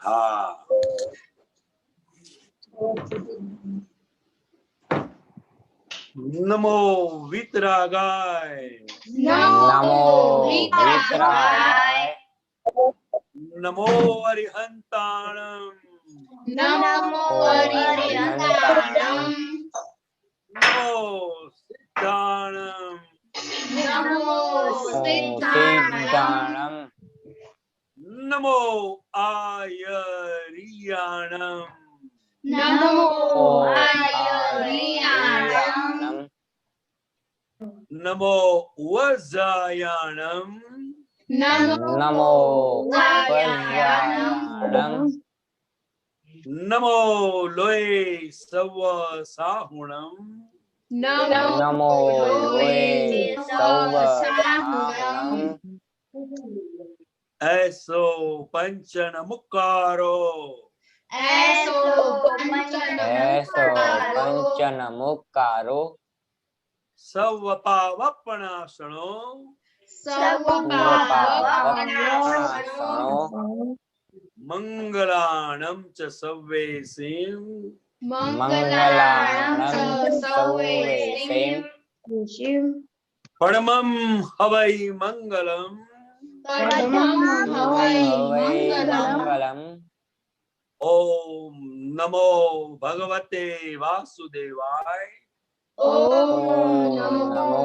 हाँ, नमो वीतरागाय, नमो वीतरागाय, नमो अरिहंताणम, नमो अरिहंताणम, नमो सिद्धाणम, नमो सिद्धाणम, नमो आयरियाणम, नमो आयरियाणम, नमो वज्रायाणम, नमो वज्रायाणम, नमो लोये सव साहुणम, नमो लोये सव साहुणम, ऐसो पंचन मुक्कारो, ऐसो पंचन मुक्कारो, सव पावपणासणो, सव पावपणासनो, मंगलाणं च सव्वेसिं, मंगलाणं च सव्वेसिं, परमं हवै मंगलम्, परमं हवै मंगलम्, ओम नमो भगवते वासुदेवाय, ओम नमो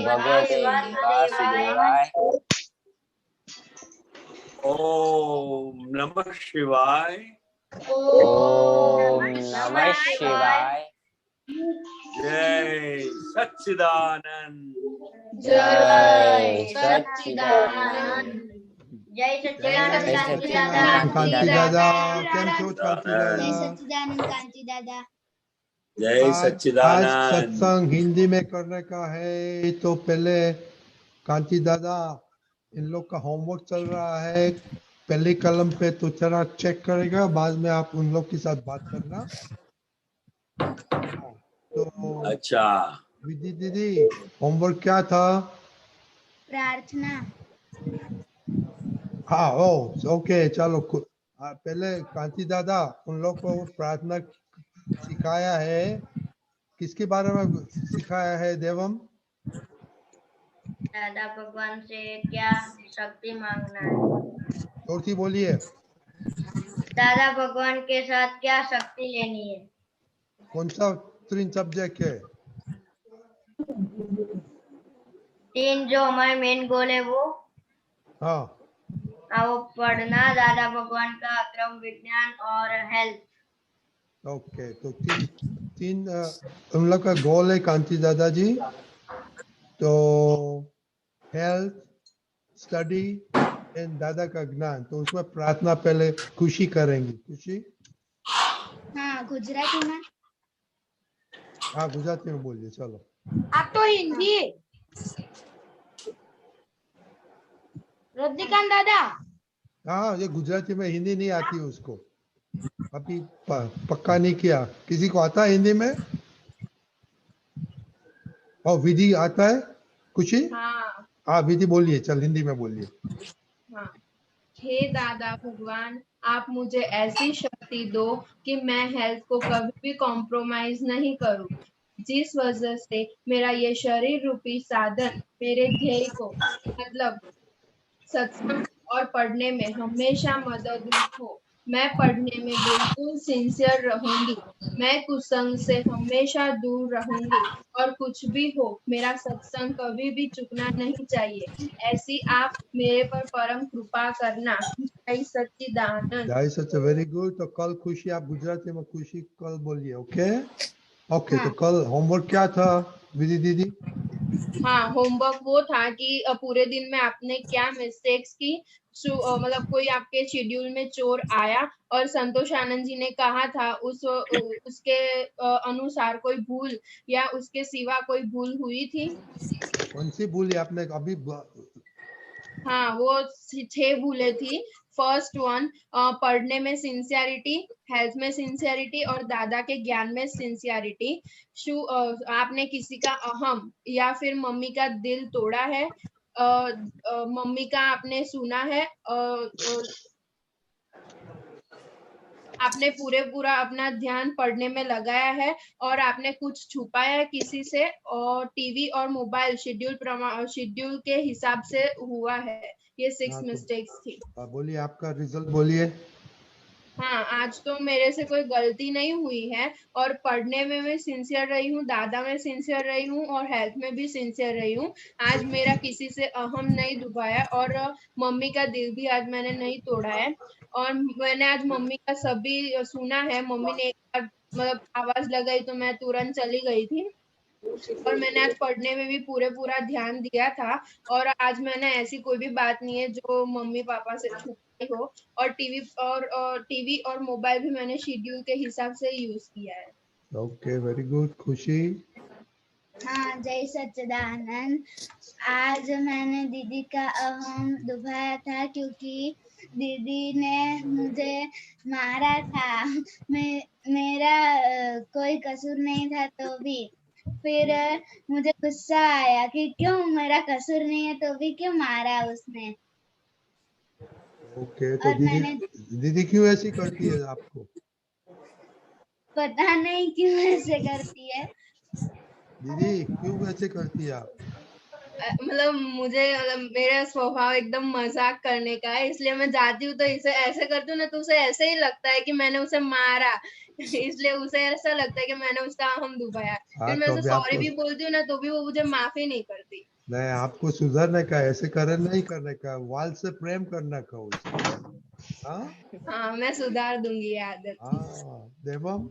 भगवते वासुदेवाय, ओम नमः शिवाय, ओम नमः शिवाय, जय सच्चिदानंद, जय सच्चिदानंद, जय सच्चिदानंद कांति दादा, केम छो कांति दादा? कांति दादा। जय आज सच्चिदानंद। सत्संग हिंदी में करने का है, तो पहले कांति दादा इन लोग का होमवर्क चल रहा है पहली कलम पे, तो जरा चेक करेगा, बाद में आप उन लोग के साथ बात करना। तो अच्छा, विधि दीदी होमवर्क क्या था? प्रार्थना। हाँ, ओके, चलो पहले कांति दादा उन लोग को प्रार्थना सिखाया है। किसके बारे में सिखाया है देवम? दादा भगवान से क्या शक्ति मांगना है? जोर से बोलिए। दादा भगवान के साथ क्या शक्ति लेनी है? कौन सा 3 सब्जेक्ट है? 3 जो हमारे मेन गोल है वो हाँ, वो पढ़ना, दादा भगवान का अक्रम विज्ञान और हेल्थ। ओके, तो तीन उन लोग का गोल है कांति दादाजी। तो हेल्थ, स्टडी एंड दादा का ज्ञान। तो उसमें प्रार्थना पहले खुशी करेंगी। खुशी? हाँ, गुजराती में। हाँ, गुजराती में बोलिए। चलो, आप तो हिंदी। रजनीकांत दादा। हाँ, ये गुजराती में, हिंदी नहीं आती उसको, अभी पक्का नहीं किया। किसी को आता है हिंदी में? और विधि आता है? खुशी? हाँ, विधि बोलिए, चल हिंदी में बोलिए। हाँ, हे दादा भगवान, आप मुझे ऐसी शक्ति दो कि मैं हेल्थ को कभी भी कॉम्प्रोमाइज नहीं करूं, जिस वजह से मेरा ये शरीर रूपी साधन मेरे ध्येय को, मतलब सत्संग और पढ़ने में हमेशा मददरूप हो। मैं पढ़ने में बिल्कुल सिंसियर रहूंगी, मैं कुसंग से हमेशा दूर रहूंगी, और कुछ भी हो मेरा सत्संग कभी भी चुकना नहीं चाहिए। ऐसी आप मेरे पर परम कृपा करना। जय सच्चिदानंद। जय सच, वेरी गुड। तो कल खुशी, आप गुजराती में खुशी कल बोलिए। Okay okay. तो कल होमवर्क क्या था विधि दीदी? हाँ, होमवर्क वो था कि पूरे दिन में आपने क्या मिस्टेक्स की, मतलब कोई आपके शेड्यूल में चोर आया और संतोष आनंद जी ने कहा था उसके अनुसार कोई भूल या उसके सिवा कोई भूल हुई थी? कौन सी भूल आपने अभी? हाँ, वो 6 भूलें थी। फर्स्ट वन, पढ़ने में सिंसियरिटी, हेल्थ में सिंसियरिटी और दादा के ज्ञान में सिंसियरिटी। आपने किसी का अहम या फिर मम्मी का दिल तोड़ा है, मम्मी का आपने सुना है, आपने पूरा अपना ध्यान पढ़ने में लगाया है और आपने कुछ छुपाया है किसी से, और टीवी और मोबाइल शेड्यूल के हिसाब से हुआ है। ये 6 हाँ, तो मिस्टेक्स थी। बोलिए आपका रिजल्ट बोलिए। हाँ, आज तो मेरे से कोई गलती नहीं हुई है और पढ़ने में मैं सिंसियर रही हूँ, दादा में सिंसियर रही हूँ और हेल्थ में भी सिंसियर रही हूँ। आज मेरा किसी से अहम नहीं दुखाया और मम्मी का दिल भी आज मैंने नहीं तोड़ा है। और मैंने आज मम्मी का सभी सुना है। मम्मी ने एक बार मतलब आवाज लगाई तो मैं तुरंत चली गई थी। और मैंने आज पढ़ने में भी पूरा ध्यान दिया था। और आज मैंने ऐसी कोई भी बात नहीं है जो मम्मी पापा से छुपाई हो। और टीवी और मोबाइल भी मैंने शेड्यूल के हिसाब से यूज किया है। Okay, very good. खुशी? हाँ, जय सच्चिदानंद। आज मैंने दीदी का अहम दुभाया था क्योंकि दीदी ने मुझे मारा था। मेरा कोई कसूर नहीं था तो भी फिर मुझे गुस्सा आया कि क्यों मेरा कसूर नहीं है तो भी क्यों मारा उसने। ओके, तो और मैंने दीदी क्यों ऐसी करती है आपको? पता नहीं क्यों ऐसे करती है। दीदी क्यों ऐसे करती है आप? मतलब मेरा स्वभाव एकदम मजाक करने का है, इसलिए मैं जाती हूँ तो इसे ऐसे करती हूँ ना तो उसे ऐसे ही लगता है कि मैंने उसे मारा। इसलिए उसे ऐसा लगता है कि मैंने उसका अहम दुभाया। हाँ, फिर मैं तो उसे अभी सॉरी आपको भी बोलती हूँ ना तो भी वो मुझे माफी नहीं करती। नहीं, आपको सुधरने का, ऐसे करे नहीं करने का, वाल से प्रेम करने का उसे। हाँ हाँ, मैं सुधार दूंगी ये आदत। हाँ। देवम?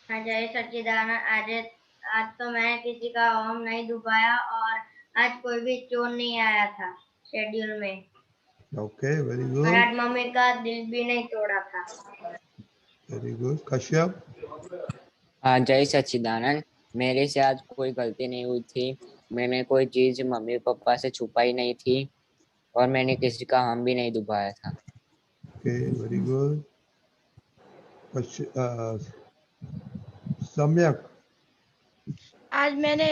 हाँ, जय सच्चिदानंद। आज तो मैं किसी का ओम नहीं दुखाया और आज कोई भी चोर नहीं आया था शेड्यूल में। ओके, वेरी और गुड, आज मम्मी का दिल भी नहीं तोड़ा था। Very good. कश्यप? हाँ, जय सच्चिदानंद। मेरे से आज कोई गलती नहीं हुई थी। मैंने कोई चीज मम्मी पापा से छुपाई नहीं थी और मैंने किसी का हम भी नहीं दुभाया था। Okay, very good. सम्यक? आज मैंने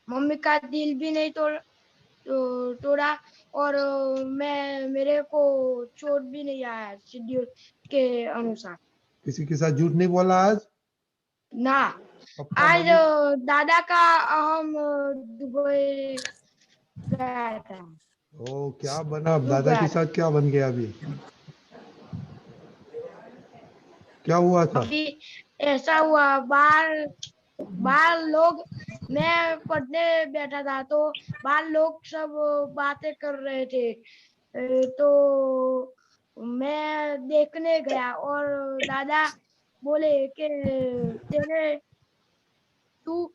मम्मी का दिल भी नहीं तोड़ा और मेरे को चोट भी नहीं आया शेड्यूल के अनुसार। किसी के साथ झूठ नहीं बोला आज? ना, पप्पा आज मम्मी? दादा का अहम दुबई गया था। ओ, क्या बना अब? दादा के साथ क्या बन गया अभी? क्या हुआ था? अभी ऐसा हुआ, बाहर लोग, मैं पढ़ने बैठा था तो बाहर लोग सब बातें कर रहे थे, तो मैं देखने गया और दादा बोले कि तू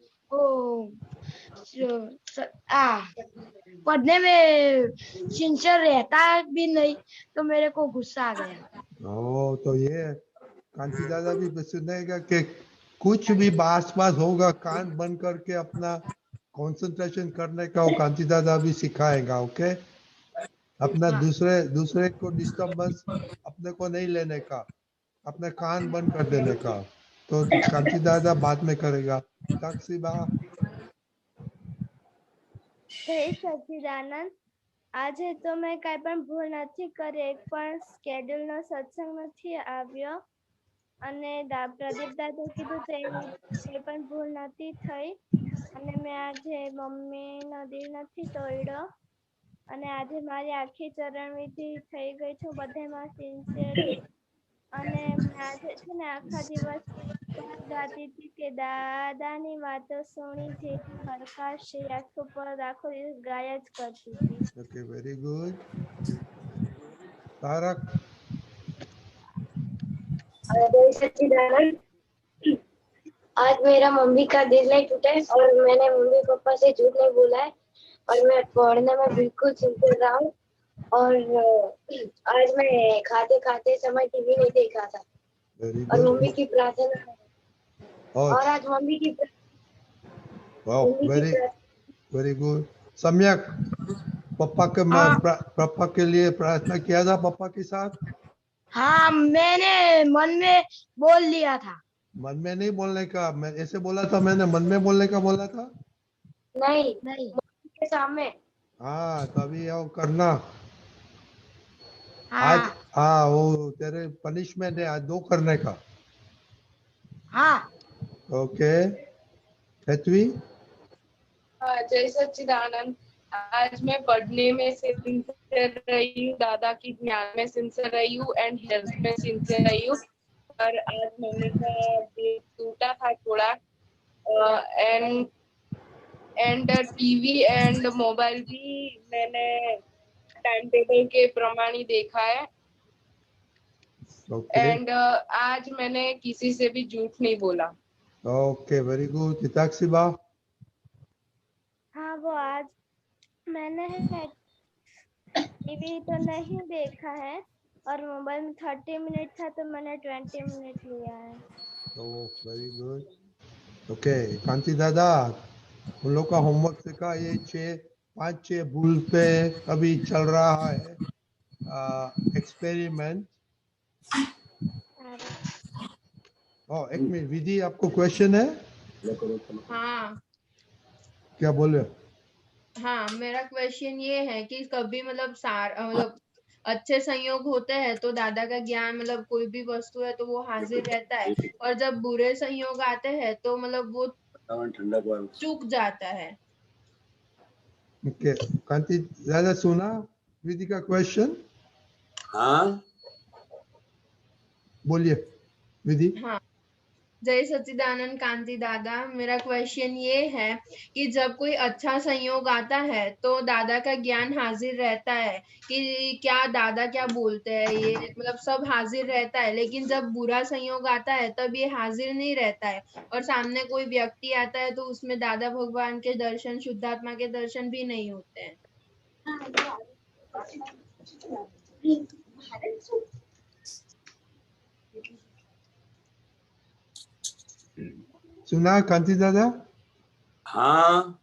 पढ़ने में सिंसियर रहता भी नहीं, तो मेरे को गुस्सा आ गया। ओ, तो ये कांति दादा भी सुनेगा कि कुछ भी आस पास होगा, कान बंद करके अपना कंसंट्रेशन करने का वो कांति दादा भी सिखाएगा। ओके, अपना दूसरे को डिस्टर्बेंस अपने को नहीं लेने का, अपने कान बंद कर देने का। तो कांति दादा बाद में करेगा। तकसीबा? જય સચ્ચિદાનંદ। આજે તો મેં કઈ પણ ભૂલ નથી કરી, એક પણ સ્કેડ્યુલ નો સત્સંગ નથી આવ્યો અને પ્રદીપ દાદા કીધું તો કઈ પણ ભૂલ નથી થઈ અને મેં આજે મમ્મી નો દિલ નથી તોડ્યો અને આજે મારી આખી ચરણ વિધિ થઈ ગઈ છું બધામાં સિન્સિયર અને આજે છે ને આખા દિવસ ગાતી હતી કે દાદાની વાતો સુણી જે હરખાશ છે આખો પર આખો દિવસ ગાયા જ કરતી હતી। Okay, very good. तारक? जय सच्चिदानंद। आज मेरा मम्मी का दिल नहीं टूटा है और मैंने मम्मी पापा से झूठ नहीं बोला है और मैं पढ़ने में बिल्कुल सिंसियर रहा हूँ और आज मैं खाते खाते समय टीवी नहीं देखा था वेरी और गुड। मम्मी की प्रार्थना और आज मम्मी की वाओ, वेरी गुड। सम्यक, पापा के लिए प्रार्थना किया था पापा के साथ? हाँ, मैंने मन में बोल लिया था। मन में नहीं बोलने का, मैं ऐसे बोला था, मैंने मन में बोलने का बोला था। नहीं नहीं के सामने। हाँ, तभी आओ करना। हाँ। हाँ वो तेरे पनिशमेंट है आज 2 करने का। हाँ ओके पृथ्वी। जय सच्चिदानंद। आज मैं पढ़ने में सिंसियर रही हूँ, दादा की ज्ञान में सिंसियर रही हूँ एंड हेल्थ में सिंसियर रही हूँ। और आज मम्मी का दिल टूटा था थोड़ा एंड टीवी एंड मोबाइल भी मैंने टाइम टेबल के प्रमाण ही देखा है। ओके एंड आज मैंने किसी से भी झूठ नहीं बोला। Okay very good. हिताक्षी बा। हाँ, वो आज मैंने टीवी तो नहीं देखा है और मोबाइल में 30 मिनट था तो मैंने 20 मिनट लिया है। Oh very good. ओके कांति दादा उन लोग का होमवर्क से का ये 5-6 भूल पे अभी चल रहा है एक्सपेरिमेंट। एक मिनट विधि आपको क्वेश्चन है? हाँ क्या बोले? हाँ, मेरा क्वेश्चन ये है कि कभी मतलब अच्छे संयोग होते हैं तो दादा का ज्ञान मतलब कोई भी वस्तु है तो वो हाजिर रहता है, और जब बुरे संयोग आते हैं तो मतलब वो चूक जाता है। ओके कांति दादा सुना विधि का क्वेश्चन? हाँ बोलिए विधि। हाँ, जय सच्चिदानंद कांति दादा। मेरा क्वेश्चन ये है कि जब कोई अच्छा संयोग आता है तो दादा का ज्ञान हाजिर रहता है कि क्या दादा क्या बोलते हैं, ये मतलब सब हाजिर रहता है, लेकिन जब बुरा संयोग आता है तब ये हाजिर नहीं रहता है और सामने कोई व्यक्ति आता है तो उसमें दादा भगवान के दर्शन, शुद्धात्मा के दर्शन भी नहीं होते हैं। सुना कांति दादा? हाँ।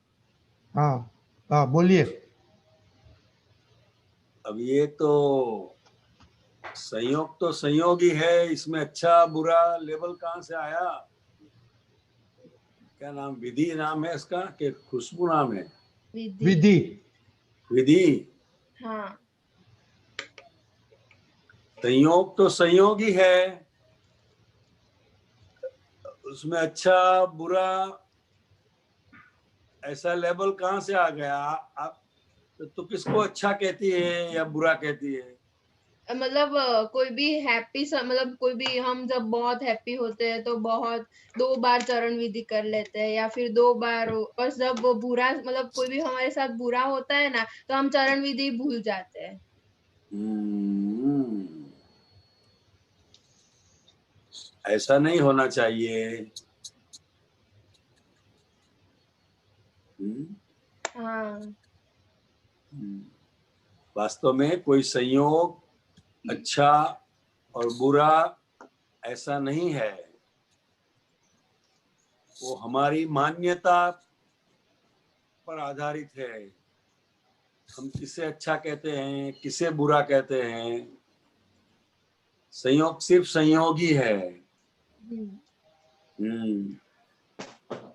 हाँ हाँ बोलिए। अब ये तो संयोग तो संयोग ही है, इसमें अच्छा बुरा लेवल कहाँ से आया? क्या नाम विधि नाम है इसका कि खुशबू नाम है? विधि। विधि। हाँ, संयोग तो संयोग ही है, उसमें अच्छा बुरा ऐसा लेवल कहाँ से आ गया? आप तो किसको अच्छा कहती है या बुरा कहती है? मतलब कोई भी मतलब कोई भी हम जब बहुत हैप्पी होते हैं तो बहुत 2 बार चरण विधि कर लेते हैं, या फिर 2 बार बस जब वो बुरा मतलब कोई भी हमारे साथ बुरा होता है ना तो हम चरण विधि भूल जाते हैं। ऐसा नहीं होना चाहिए। हाँ, वास्तव में कोई संयोग अच्छा और बुरा ऐसा नहीं है, वो हमारी मान्यता पर आधारित है। हम किसे अच्छा कहते हैं, किसे बुरा कहते हैं। संयोग सिर्फ संयोग ही है।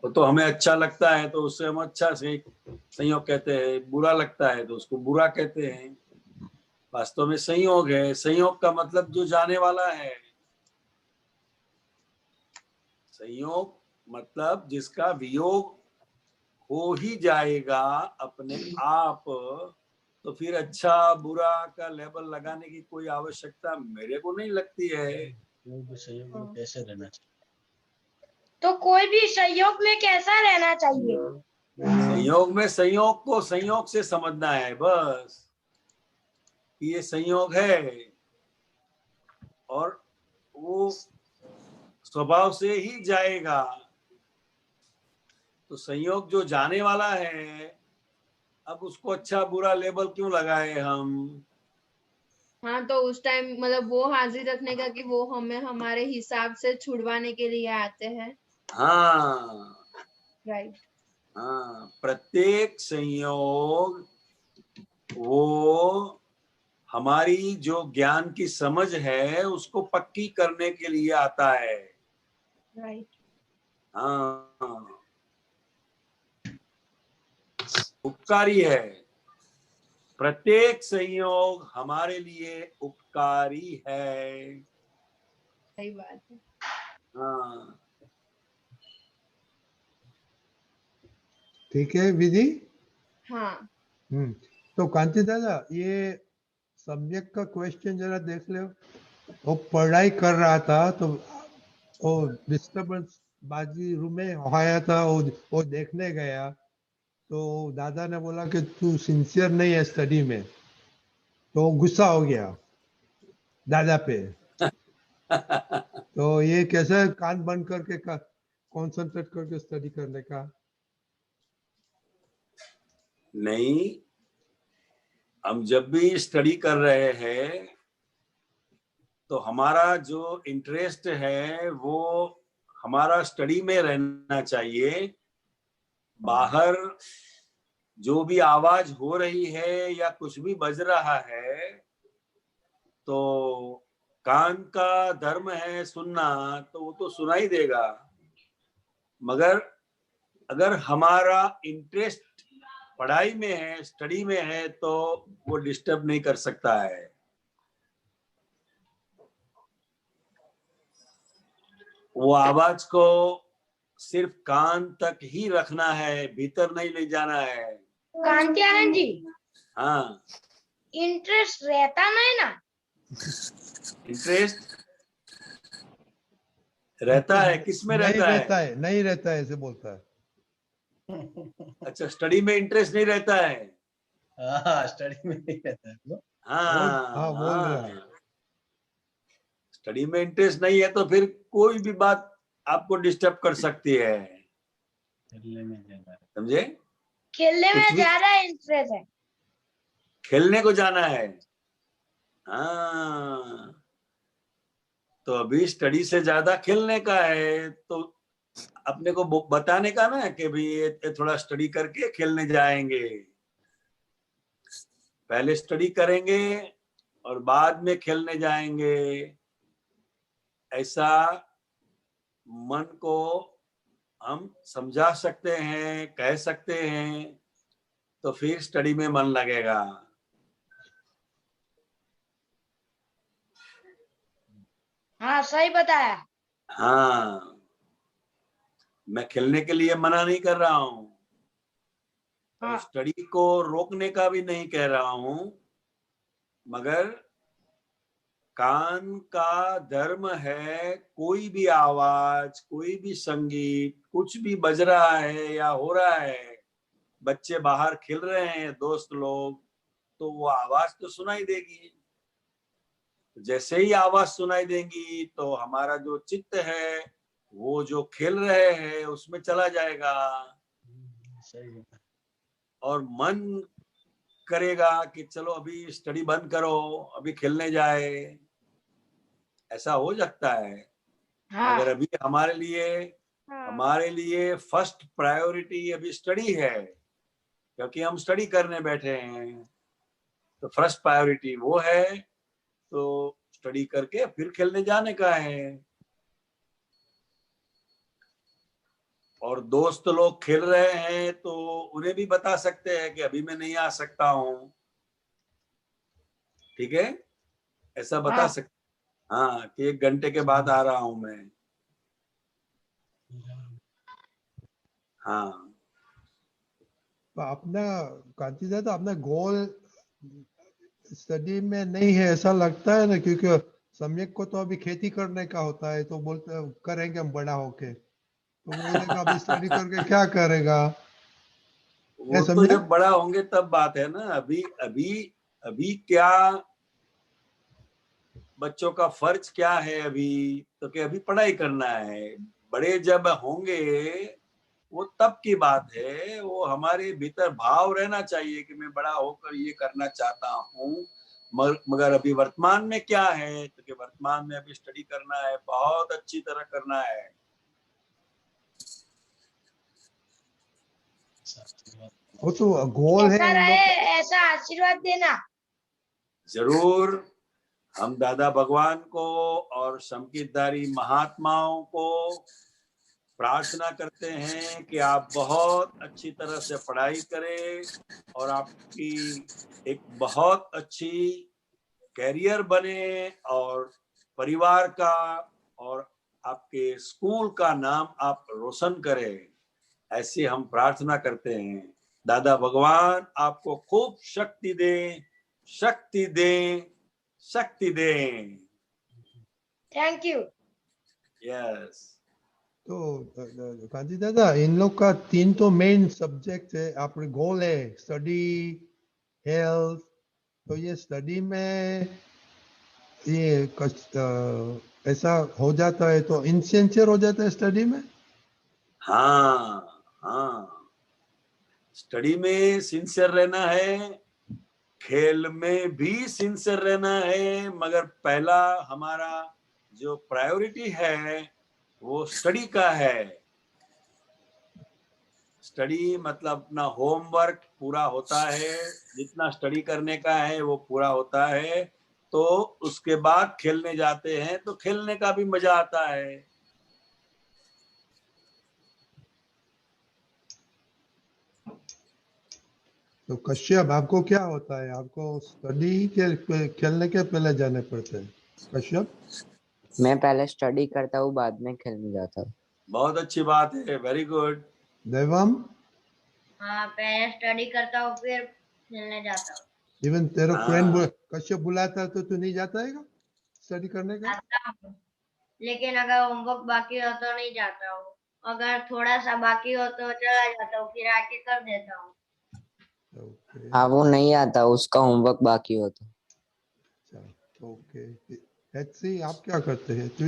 वो तो हमें अच्छा लगता है तो उससे हम अच्छा से संयोग कहते हैं, बुरा लगता है तो उसको बुरा कहते हैं। वास्तव में संयोग है। संयोग का मतलब जो जाने वाला है। संयोग मतलब जिसका वियोग हो ही जाएगा अपने आप, तो फिर अच्छा बुरा का लेबल लगाने की कोई आवश्यकता मेरे को नहीं लगती है। संयोग में कैसे रहना चाहिए? तो कोई भी संयोग में कैसा रहना चाहिए? संयोग में संयोग को संयोग से समझना है बस, ये संयोग है और वो स्वभाव से ही जाएगा। तो संयोग जो जाने वाला है, अब उसको अच्छा बुरा लेबल क्यों लगाए हम? हाँ, तो उस टाइम मतलब वो हाजिर रखने का कि वो हमें हमारे हिसाब से छुड़वाने के लिए आते हैं। हाँ राइट। हाँ, प्रत्येक संयोग वो हमारी जो ज्ञान की समझ है उसको पक्की करने के लिए आता है। राइट। हाँ, उपकारी है। प्रत्येक संयोग हमारे लिए उपकारी है। सही बात है। हाँ, ठीक है विधि। हाँ। तो कांति दादा ये सब्जेक्ट का क्वेश्चन जरा देख लो। वो पढ़ाई कर रहा था तो वो डिस्टर्बेंस बाजी रूम में आया था, वो देखने गया तो दादा ने बोला कि तू सिंसियर नहीं है स्टडी में, तो गुस्सा हो गया दादा पे। तो ये कैसे कान बंद करके कंसंट्रेट करके स्टडी करने का? नहीं, हम जब भी स्टडी कर रहे हैं तो हमारा जो इंटरेस्ट है वो हमारा स्टडी में रहना चाहिए। बाहर जो भी आवाज हो रही है या कुछ भी बज रहा है तो कान का धर्म है सुनना, तो वो तो सुनाई देगा, मगर अगर हमारा इंटरेस्ट पढ़ाई में है, स्टडी में है, तो वो डिस्टर्ब नहीं कर सकता है। वो आवाज को सिर्फ कान तक ही रखना है, भीतर नहीं ले जाना है। कांति आनंद जी, हाँ, इंटरेस्ट रहता नहीं ना? इंटरेस्ट रहता है, किसमें रहता है? नहीं रहता है ऐसे बोलता है। अच्छा, स्टडी में इंटरेस्ट नहीं रहता है। हाँ, स्टडी में नहीं रहता है। हाँ बोल रहा है। स्टडी में इंटरेस्ट नहीं है तो फिर कोई भी बात आपको डिस्टर्ब कर सकती है, समझे? खेलने में ज्यादा इंटरेस्ट है। खेलने को जाना है। हाँ, तो अभी स्टडी से ज्यादा खेलने का है, तो अपने को बताने का ना कि भाई ये थोड़ा स्टडी करके खेलने जाएंगे। पहले स्टडी करेंगे और बाद में खेलने जाएंगे, ऐसा मन को हम समझा सकते हैं, कह सकते हैं, तो फिर स्टडी में मन लगेगा। हाँ सही बताया। हाँ, मैं खेलने के लिए मना नहीं कर रहा हूँ, हाँ। स्टडी को रोकने का भी नहीं कह रहा हूँ, मगर कान का धर्म है, कोई भी आवाज, कोई भी संगीत, कुछ भी बज रहा है या हो रहा है, बच्चे बाहर खेल रहे हैं, दोस्त लोग, तो वो आवाज तो सुनाई देगी। जैसे ही आवाज सुनाई देंगी तो हमारा जो चित्त है वो जो खेल रहे हैं उसमें चला जाएगा, और मन करेगा कि चलो अभी स्टडी बंद करो, अभी खेलने जाए। ऐसा हो सकता है। हाँ। अगर अभी हमारे लिए फर्स्ट प्रायोरिटी अभी स्टडी है, क्योंकि हम स्टडी करने बैठे हैं, तो फर्स्ट प्रायोरिटी वो है, तो स्टडी करके फिर खेलने जाने का है। और दोस्त लोग खेल रहे हैं तो उन्हें भी बता सकते हैं कि अभी मैं नहीं आ सकता हूँ, ठीक है, ऐसा बता सकते। हाँ, कि 1 घंटे के बाद आ रहा हूँ मैं। हाँ, तो अपना कांति दादा अपना गोल स्टडी में नहीं है ऐसा लगता है ना, क्योंकि सम्यक को तो अभी खेती करने का होता है, तो बोलते करेंगे हम बड़ा होके, तो बोलेगा अभी स्टडी करके क्या करेगा? वो तो जब बड़ा होंगे तब बात है ना। अभी क्या बच्चों का फर्ज क्या है अभी, तो कि अभी पढ़ाई करना है। बड़े जब होंगे वो तब की बात है। वो हमारे भीतर भाव रहना चाहिए कि मैं बड़ा होकर ये करना चाहता हूँ, मगर अभी वर्तमान में क्या है, तो कि वर्तमान में अभी स्टडी करना है, बहुत अच्छी तरह करना है। वो तो गोल है। ऐसा आशीर्वाद देना जरूर। हम दादा भगवान को और संगीतधारी महात्माओं को प्रार्थना करते हैं कि आप बहुत अच्छी तरह से पढ़ाई करें और आपकी एक बहुत अच्छी कैरियर बने और परिवार का और आपके स्कूल का नाम आप रोशन करें, ऐसी हम प्रार्थना करते हैं। दादा भगवान आपको खूब शक्ति दें, शक्ति दें, शक्ति दें। Thank you. यस। तो कांति दादा, इन लोग का 3 तो मेन सब्जेक्ट है, आपके गोल है स्टडी, हेल्थ। तो ये स्टडी में ये ऐसा हो जाता है तो इनसिंसियर हो जाता है स्टडी में। हाँ हाँ, स्टडी में सिंसियर रहना है, खेल में भी सिंसियर रहना है, मगर पहला हमारा जो प्रायोरिटी है वो स्टडी का है। स्टडी मतलब अपना होमवर्क पूरा होता है, जितना स्टडी करने का है वो पूरा होता है, तो उसके बाद खेलने जाते हैं तो खेलने का भी मजा आता है। तो कश्यप, आपको क्या होता है, आपको स्टडी के खेलने के पहले जाने पड़ते हैं? कश्यप, मैं पहले स्टडी करता हूँ, बाद में खेलने जाता हूँ। बहुत अच्छी बात है, वेरी गुड। देवम, हाँ, पहले स्टडी करता हूँ फिर खेलने जाता हूँ। इवन तेरा हाँ। फ्रेंड कश्यप बुलाता है तो तू नहीं जाता है स्टडी करने का? जाता हूँ, लेकिन अगर होमवर्क बाकी हो तो नहीं जाता हूँ। अगर थोड़ा सा बाकी हो तो चला जाता हूँ, फिर आके कर देता हूँ। ओके, हाँ, वो नहीं आता, उसका होमवर्क बाकी हो तो। अच्छा, ओके। एचसी, आप क्या करते हैं? तू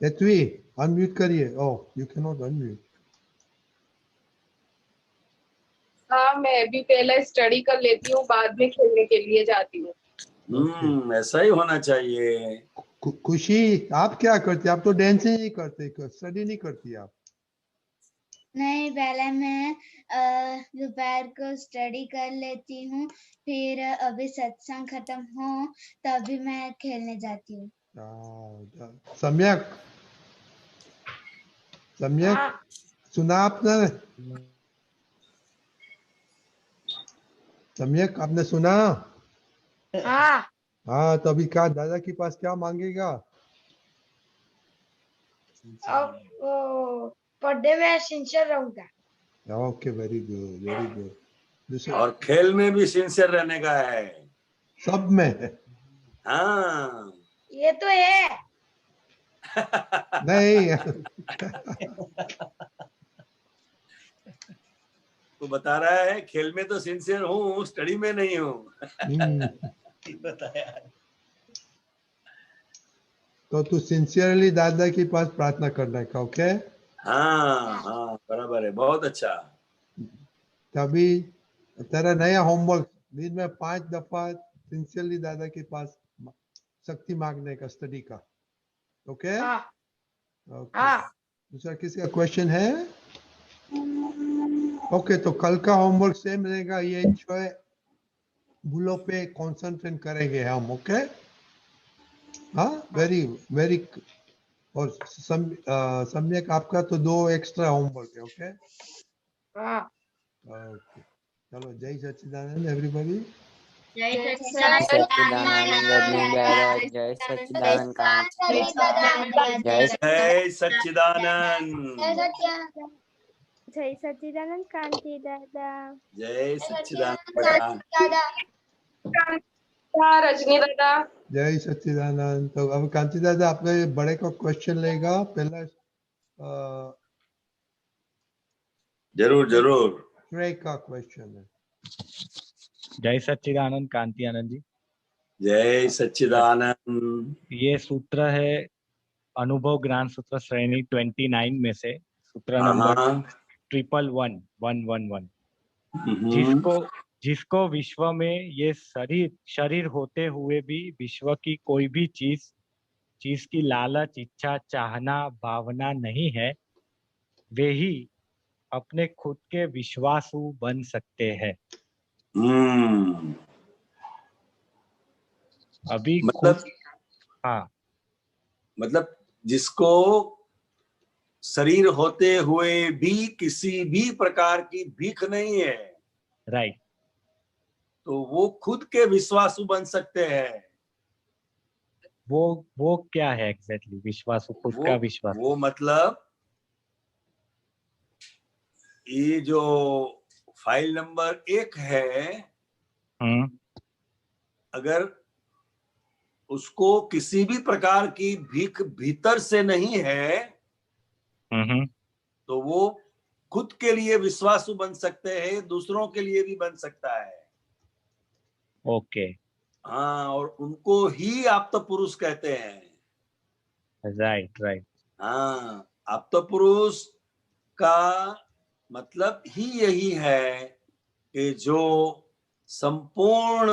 एचवी अनम्यूट करिए। ओह, यू कैन नॉट अनम्यूट। हाँ, मैं भी पहले स्टडी कर लेती हूँ, बाद में खेलने के लिए जाती हूँ। ऐसा ही होना चाहिए। खुशी, आप क्या करते? आप तो डांस ही नहीं करते, स्टडी नहीं करती आप? नहीं, पहले मैं दोपहर को स्टडी कर लेती हूँ, फिर अभी सत्संग खत्म हो तभी मैं खेलने जाती हूँ। सम्यक, सम्यक, हाँ सुना आपने? सम्यक, आपने सुना? हाँ, हाँ, तो अभी क्या दादा के पास क्या मांगेगा? अब वो पढ़ने में सिंसियर रहूंगा। Okay, very good, very good. दूसरा, और खेल में भी सिंसियर रहने का है। सब में? हाँ। ये तो है। नहीं। तो बता रहा है खेल में तो सिंसियर हूँ, स्टडी में नहीं हूँ। बताया। तो तू सिंसियरली दादा के पास प्रार्थना करने का, ओके? हाँ हाँ, बराबर है, बहुत अच्छा। तभी तेरा नया होमवर्क, दिन में 5 दफा सिंसियरली दादा के पास शक्ति मांगने का, स्टडी का, ओके? हाँ ओके। हाँ, दूसरा किसी का क्वेश्चन है? ओके, तो कल का होमवर्क सेम रहेगा, ये 6 भूलों पे कंसंट्रेट करेंगे हम, ओके? हाँ, वेरी वेरी। और सम्यक, आपका तो 2 एक्स्ट्रा होमवर्क है, ओके? हाँ। ओके, चलो, जय सच्चिदानंद एवरीबॉडी। जय जय सच्चिदानंद का जय सच्चिदानंद। जय सच्चिदानंद कांति दादा। जय सच्चिदानंद बेटा। रजनी दादा। जय सच्चिदानंद। तो अब कांति दादा अपने बड़े को क्वेश्चन लेगा पहला। जरूर जरूर। श्रेय का क्वेश्चन है। जय सच्चिदानंद कांति आनंद जी। जय सच्चिदानंद। ये सूत्र है अनुभव ज्ञान सूत्र श्रेणी 29 में से सूत्र नंबर 111111, जिसको विश्व में ये शरीर होते हुए भी विश्व की कोई भी चीज की लालच, इच्छा, चाहना, भावना नहीं है, वे ही अपने खुद के विश्वासु बन सकते हैं। अभी मतलब हाँ मतलब जिसको शरीर होते हुए भी किसी भी प्रकार की भीख नहीं है, राइट, तो वो खुद के विश्वासु बन सकते हैं। वो क्या है एग्जैक्टली विश्वास, खुद का विश्वास? वो मतलब ये जो फाइल नंबर 1 है, अगर उसको किसी भी प्रकार की भीख भीतर से नहीं है, तो वो खुद के लिए विश्वासु बन सकते हैं, दूसरों के लिए भी बन सकता है। ओके, हाँ, और उनको ही आप्त पुरुष कहते हैं। Right right. हाँ, आप्त पुरुष का मतलब ही यही है कि जो संपूर्ण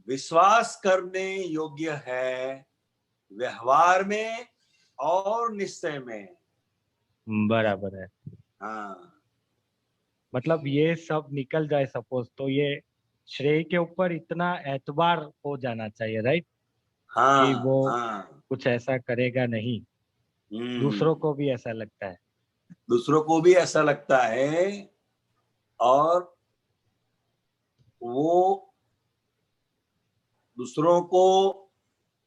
विश्वास करने योग्य है, व्यवहार में और निश्चय में। बराबर है। हाँ, मतलब ये सब निकल जाए सपोज, तो ये श्रेय के ऊपर इतना एतबार हो जाना चाहिए, राइट? हाँ, कि वो हाँ, कुछ ऐसा करेगा नहीं, दूसरों को भी ऐसा लगता है। दूसरों को भी ऐसा लगता है, और वो दूसरों को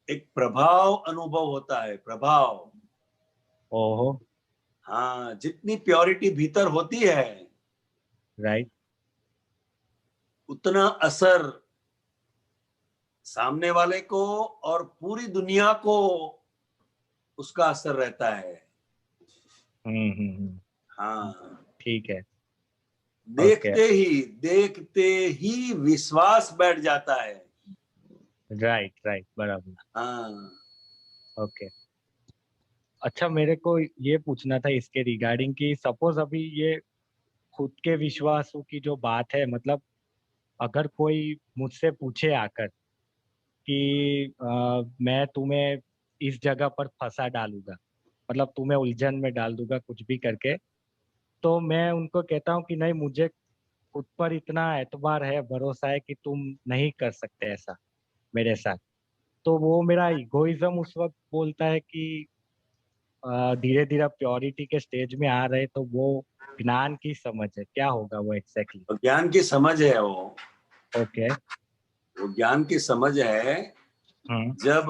एक प्रभाव अनुभव होता है, प्रभाव। ओहो, हाँ, जितनी प्योरिटी भीतर होती है, राइट, उतना असर सामने वाले को और पूरी दुनिया को उसका असर रहता है। हाँ, ठीक है। देखते ही विश्वास बैठ जाता है। राइट राइट, बराबर। हाँ, ओके। अच्छा, मेरे को ये पूछना था इसके रिगार्डिंग कि सपोज अभी ये खुद के विश्वासों की जो बात है, मतलब अगर कोई मुझसे पूछे आकर कि मैं तुम्हें इस जगह पर फंसा डालूंगा, मतलब तुम्हें उलझन में डाल दूंगा कुछ भी करके, तो मैं उनको कहता हूँ कि नहीं, मुझे खुद पर इतना एतबार है, भरोसा है कि तुम नहीं कर सकते ऐसा मेरे साथ। तो वो मेरा इगोइज्म उस वक्त बोलता है कि धीरे धीरे प्योरिटी के स्टेज में आ रहे, तो वो ज्ञान की समझ है, क्या होगा वो एग्जैक्टली? तो ज्ञान की समझ है वो। ओके। वो ज्ञान की समझ है जब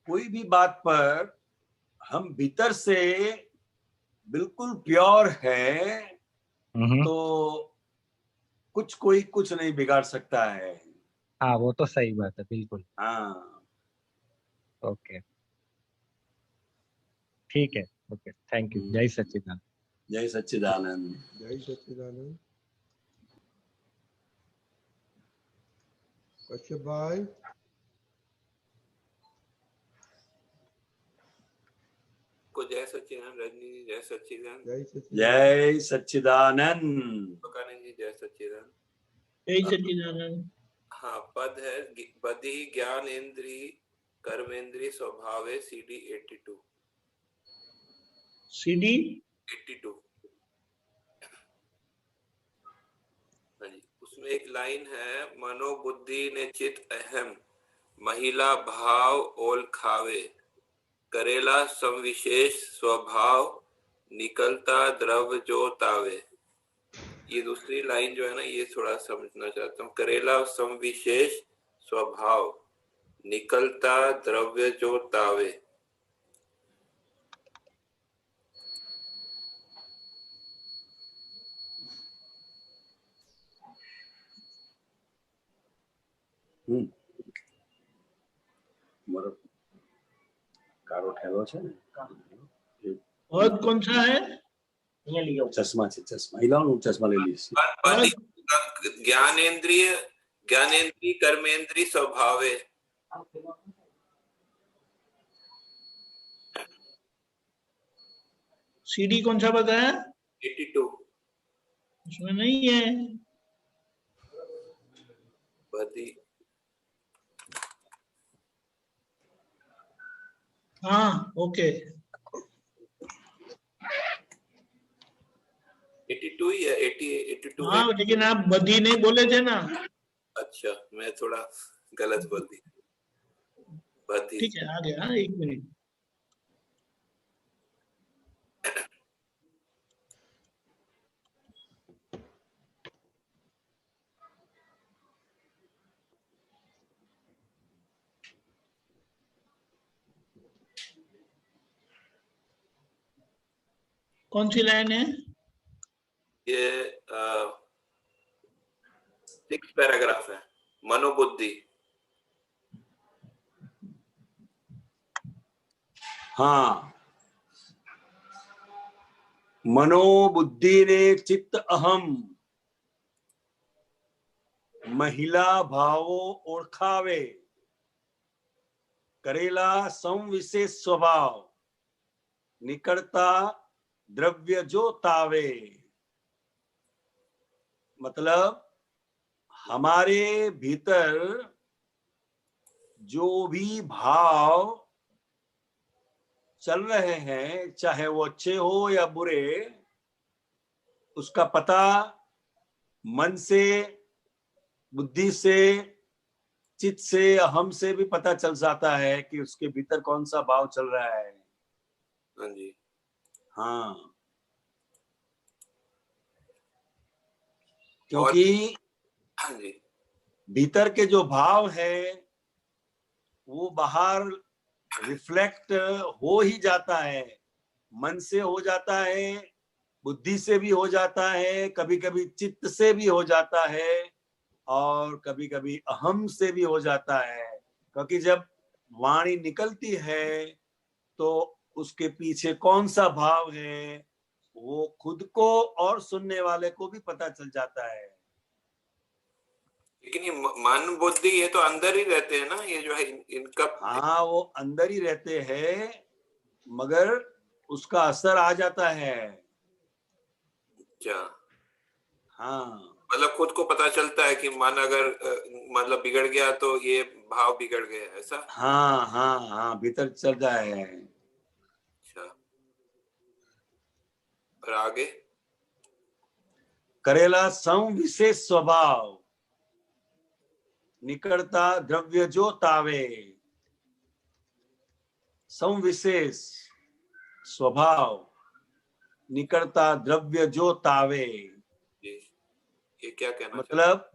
कोई भी बात पर हम भीतर से बिल्कुल प्योर है, तो कोई कुछ नहीं बिगाड़ सकता है। हाँ, वो तो सही बात है, बिल्कुल। हाँ, ओके, ठीक है। Okay, thank you. जय सच्चिदानंद। जय सच्चिदानंद। जय सच्चिदानंद। कश्यप भाई। को जय सच्चिदानंद। रजनी जी जय सच्चिदानंद। जय सच्चिदानंद। प्रकानंद जी जय सच्चिदानंद। जय सच्चिदानंद। हाँ, पद है बद्धि ज्ञानेन्द्री कर्मेंद्री स्वभावे CD 82। CD 82। हाँ जी, उसमें एक लाइन है, मनोबुद्धि ने चित अहम महिला भाव ओल खावे, करेला संविशेष स्वभाव निकलता द्रव जो तावे। ये दूसरी लाइन जो है ना, ये थोड़ा समझना चाहता हूँ। करेला संविशेष स्वभाव निकलता द्रव्य जो तावे। કારો ઠેલો છે ને, पद कौन सा है? ચશ્મા છે, ચશ્મા હિલાવનું, ચશ્મા લઈ લઈશ। ज्ञानेन्द्रिय कर्मेंद्रिय स्वभावे। CD कौन सा बताया? 82। उसमें नहीं है। बदी। हाँ, ओके। 82 ही है, 82। हाँ, लेकिन आप बधी नहीं बोले थे ना। अच्छा, मैं थोड़ा गलत बोल दी। ठीक है, आ गया। हाँ, 1 मिनट। कौन सी लाइन है? ये 6 पैराग्राफ है, मनोबुद्धि। हाँ, मनोबुद्धि ने चित्त अहम महिला भावो ओळखावे, करेला संविशेष स्वभाव, निकटता द्रव्य जो तावे। मतलब हमारे भीतर जो भी भाव चल रहे हैं, चाहे वो अच्छे हो या बुरे, उसका पता मन से, बुद्धि से, चित्त से, अहम से भी पता चल जाता है कि उसके भीतर कौन सा भाव चल रहा है। हाँ जी। हाँ, क्योंकि हाँ जी, भीतर के जो भाव है वो बाहर रिफ्लेक्ट हो ही जाता है, मन से हो जाता है, बुद्धि से भी हो जाता है, कभी कभी चित्त से भी हो जाता है, और कभी कभी अहम से भी हो जाता है। क्योंकि जब वाणी निकलती है तो उसके पीछे कौन सा भाव है वो खुद को और सुनने वाले को भी पता चल जाता है। लेकिन ये मन बुद्धि ये तो अंदर ही रहते हैं ना, ये जो है इनका। हाँ, वो अंदर ही रहते हैं, मगर उसका असर आ जाता है। अच्छा। हाँ, मतलब खुद को पता चलता है कि मन अगर मतलब बिगड़ गया तो ये भाव बिगड़ गए, ऐसा? हाँ हाँ हाँ, भीतर चल रहा है। अच्छा, और आगे? करेला संविशेष स्वभाव, निकटता द्रव्य जो तावे। संविशेष स्वभाव, निकटता द्रव्य जो तावे। ये क्या कहना मतलब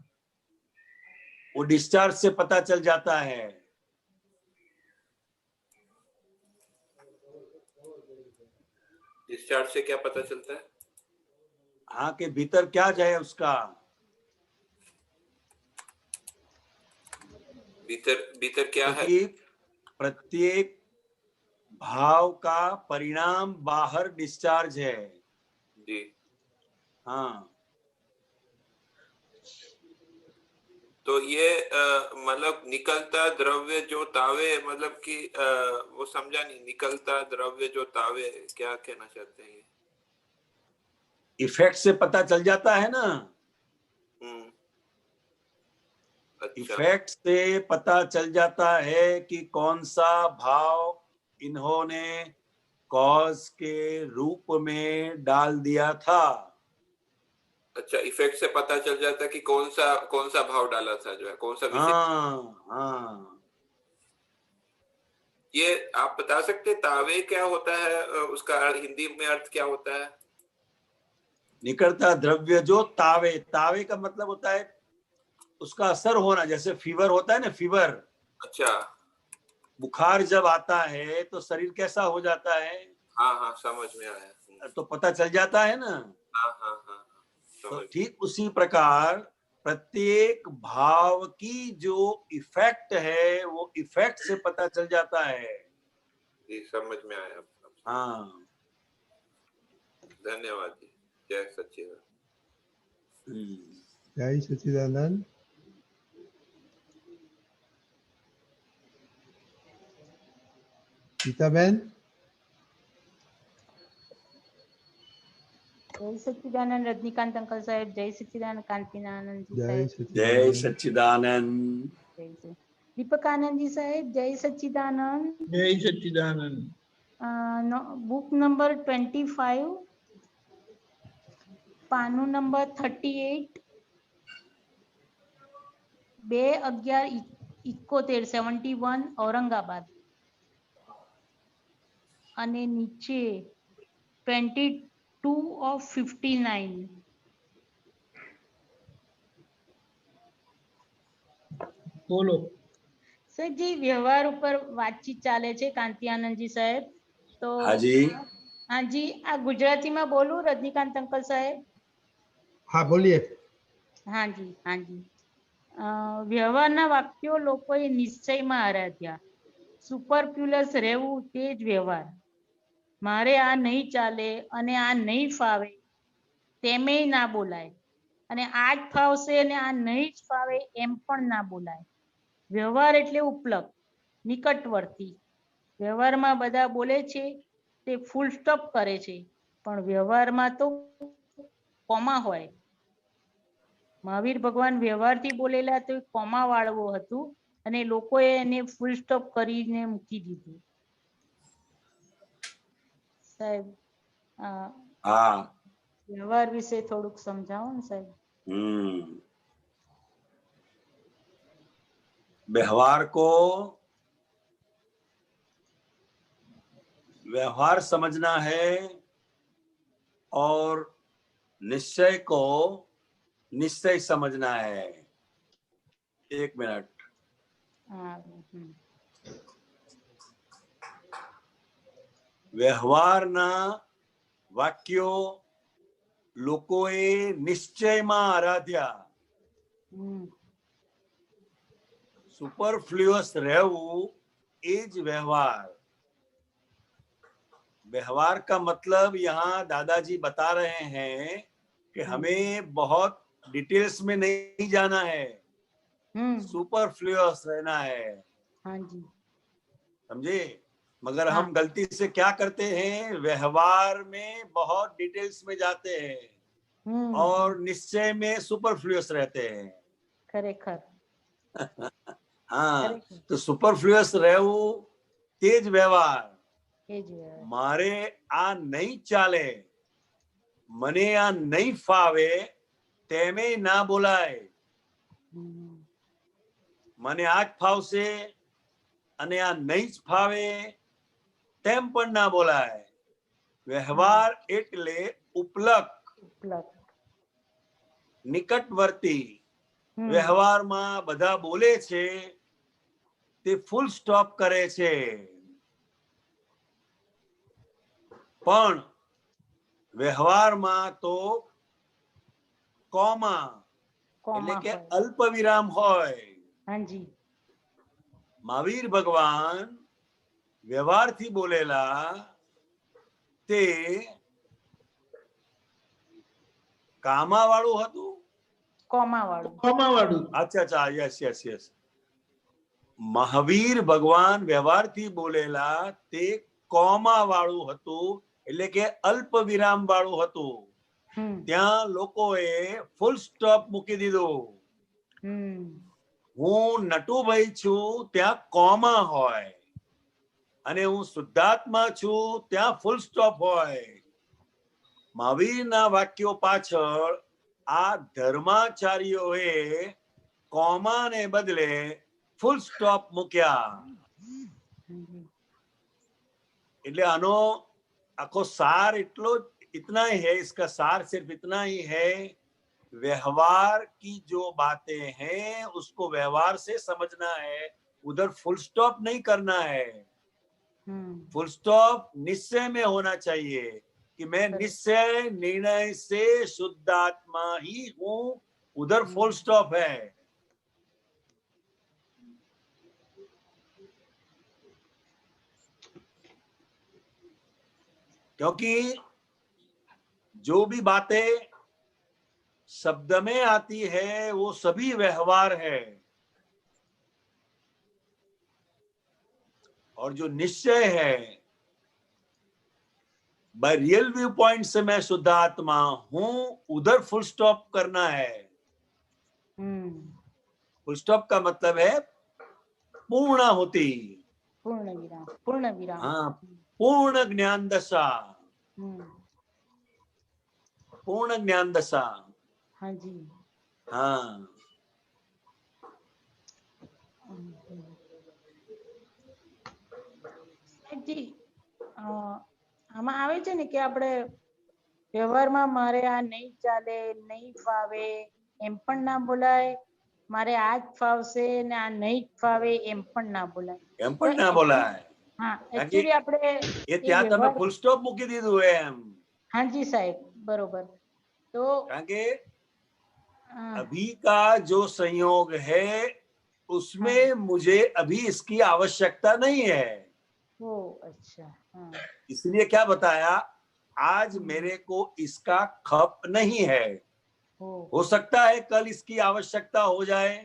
वो डिस्चार्ज से पता चल जाता है। डिस्चार्ज से क्या पता चलता है? हाँ, के भीतर क्या जाए उसका। भीतर क्या है? प्रत्येक भाव का परिणाम बाहर डिस्चार्ज है। जी। हाँ, तो ये मतलब निकलता द्रव्य जो तावे, मतलब कि वो समझा नहीं, निकलता द्रव्य जो तावे क्या कहना चाहते हैं? इफेक्ट से पता चल जाता है ना। अच्छा। इफेक्ट से पता चल जाता है कि कौन सा भाव इन्होंने कॉज के रूप में डाल दिया था। अच्छा, इफेक्ट से पता चल जाता है कि कौन सा भाव डाला था, जो है कौन सा विषय। हाँ हाँ, ये आप बता सकते तावे क्या होता है, उसका हिंदी में अर्थ क्या होता है? निकटता द्रव्य जो तावे। तावे का मतलब होता है उसका असर होना। जैसे फीवर होता है ना, फीवर। अच्छा। बुखार जब आता है तो शरीर कैसा हो जाता है। हाँ हाँ, समझ में आया। तो पता चल जाता है ना। हाँ हाँ हाँ, तो ठीक उसी प्रकार प्रत्येक भाव की जो इफेक्ट है वो इफेक्ट से पता चल जाता है। जी, समझ में आया। हाँ, धन्यवाद जी। जय सच्चिदानंद। जय सच्चिदानंद। गीताबेन। जय सच्चिदानंद रजनीकांत अंकल साहेब। जय सच्चिदानंद कांतिनानंद जी साहेब। जय सच्चिदानंद। दीपक आनंद जी साहेब। जय सच्चिदानंद। जय सच्चिदानंद। बुक नंबर 25, पानु नंबर 38, 2/11 71 औरंगाबाद અને નીચે 22 of 59. બોલો સાહેબજી વ્યવહાર ઉપર વાતચીત ચાલે છે કાંતિ આનંદજી સાહેબ તો હાજી હાજી આ ગુજરાતીમાં બોલું રજનીકાંત અંકલ સાહેબ हाँ बोलिए હાજી હાજી વ્યવહારના વાક્યો લોકોએ નિશ્ચયમાં આરાધ્યા સુપરફ્યુલસ રહેવું તે જ વ્યવહાર મારે આ નહીં ચાલે અને આ નહીં ફાવે તેમેય ના બોલાય અને આ જ ફાવશે અને આ નહીં જ ફાવે એમ પણ ના બોલાય વ્યવહાર એટલે ઉપલક નિકટવર્તી વ્યવહારમાં બધા બોલે છે તે ફૂલ સ્ટોપ કરે છે પણ વ્યવહારમાં તો કોમા હોય મહાવીર ભગવાન વ્યવહારથી બોલેલા તો કોમા વાળવો હતું અને લોકોએ એને ફૂલ સ્ટોપ કરીને મૂકી દીધું સાહેબ हाँ વ્યવહાર વિશે થોડુંક સમજાવો ને સાહેબ व्यवहार को व्यवहार समझना है और निश्चय को निश्चय समझना है। 1 मिनट વ્યવહારના વાક્યો લોકોએ નિશ્ચયમાં આરાધ્યા सुपरफ्लुअस रहू एज व्यवहार। व्यवहार का मतलब यहाँ दादाजी बता रहे हैं कि हमें बहुत डिटेल्स में नहीं जाना है, सुपरफ्लुअस रहना है। हाँ जी समझे? मगर हम गलती से क्या करते हैं, व्यवहार में बहुत डिटेल्स में जाते हैं और निश्चय में सुपरफ्लुअस रहते हैं। खरेखर हाँ तो सुपरफ्लुअस रहू तेज व्यवहार। मारे आ नहीं चाले, मने आ नहीं फावे तेमे ना बोलाय। मने आज फावसे अने आ नहीं फावे तेम पण ना बोलाय। व्यवहार एटले उपलक निकटवर्ती। વ્યવહારમાં બધા બોલે છે તે ફૂલ સ્ટોપ કરે છે પણ વ્યવહારમાં તો કોમા એટલે કે અલ્પ વિરામ હોય। મહાવીર ભગવાન વ્યવહારથી બોલેલા તે કામા વાળું હતું अच्छा अच्छा यस यस यस મહાવીર ભગવાન વ્યવહારથી બોલેલા તે કોમા વાળું હતું એટલે કે અલ્પ વિરામ વાળું હતું। ત્યાં લોકોએ ફૂલ સ્ટોપ મૂકી દીધું। હું નટુભાઈ છું ત્યાં કોમા હોય અને હું શુદ્ધાત્મા છું ત્યાં ફૂલ સ્ટોપ હોય। મહાવીરના વાક્યો પાછળ આ ધર્માચાર્યોએ કોમાને બદલે ફૂલ સ્ટોપ મૂક્યા। એટલે આનો આખો સાર એટલો इतना ही है, इसका सार सिर्फ इतना ही है, व्यवहार की जो बातें हैं उसको व्यवहार से समझना है, उधर फुल स्टॉप नहीं करना है। फुल स्टॉप निश्चय में होना चाहिए कि मैं निश्चय निर्णय से शुद्ध आत्मा ही हूं, उधर फुल स्टॉप है। क्योंकि जो भी बातें शब्द में आती है वो सभी व्यवहार है और जो निश्चय है बाय रियल व्यू पॉइंट से मैं शुद्ध आत्मा हूं, उधर फुल स्टॉप करना है। फुल स्टॉप का मतलब है पूर्णाहुति, पूर्ण विराम। हाँ, पूर्ण ज्ञान दशा, पूर्ण ज्ञान दशा। हाँ जी हाँ સાહેબજી આમાં આવે છે ને કે આપણે વ્યવહારમાં મારે આ નહીં ચાલે, નહીં ફાવે એમ પણ ના બોલાય, મારે આ જ ફાવશે ને આ નહીં જ ફાવે એમ પણ ના બોલાય. એમ પણ ના બોલાય. હા, એકચ્યુઅલી આપણે એ ત્યાં તમે ફૂલ સ્ટોપ મૂકી દીધું એમ. હાજી સાહેબ, બરોબર. તો કારણ કે अभी का जो संयोग है उसमें मुझे अभी इसकी आवश्यकता नहीं है. ओ अच्छा. इसलिए क्या बताया, आज मेरे को इसका खप नहीं है, हो सकता है कल इसकी आवश्यकता हो जाए.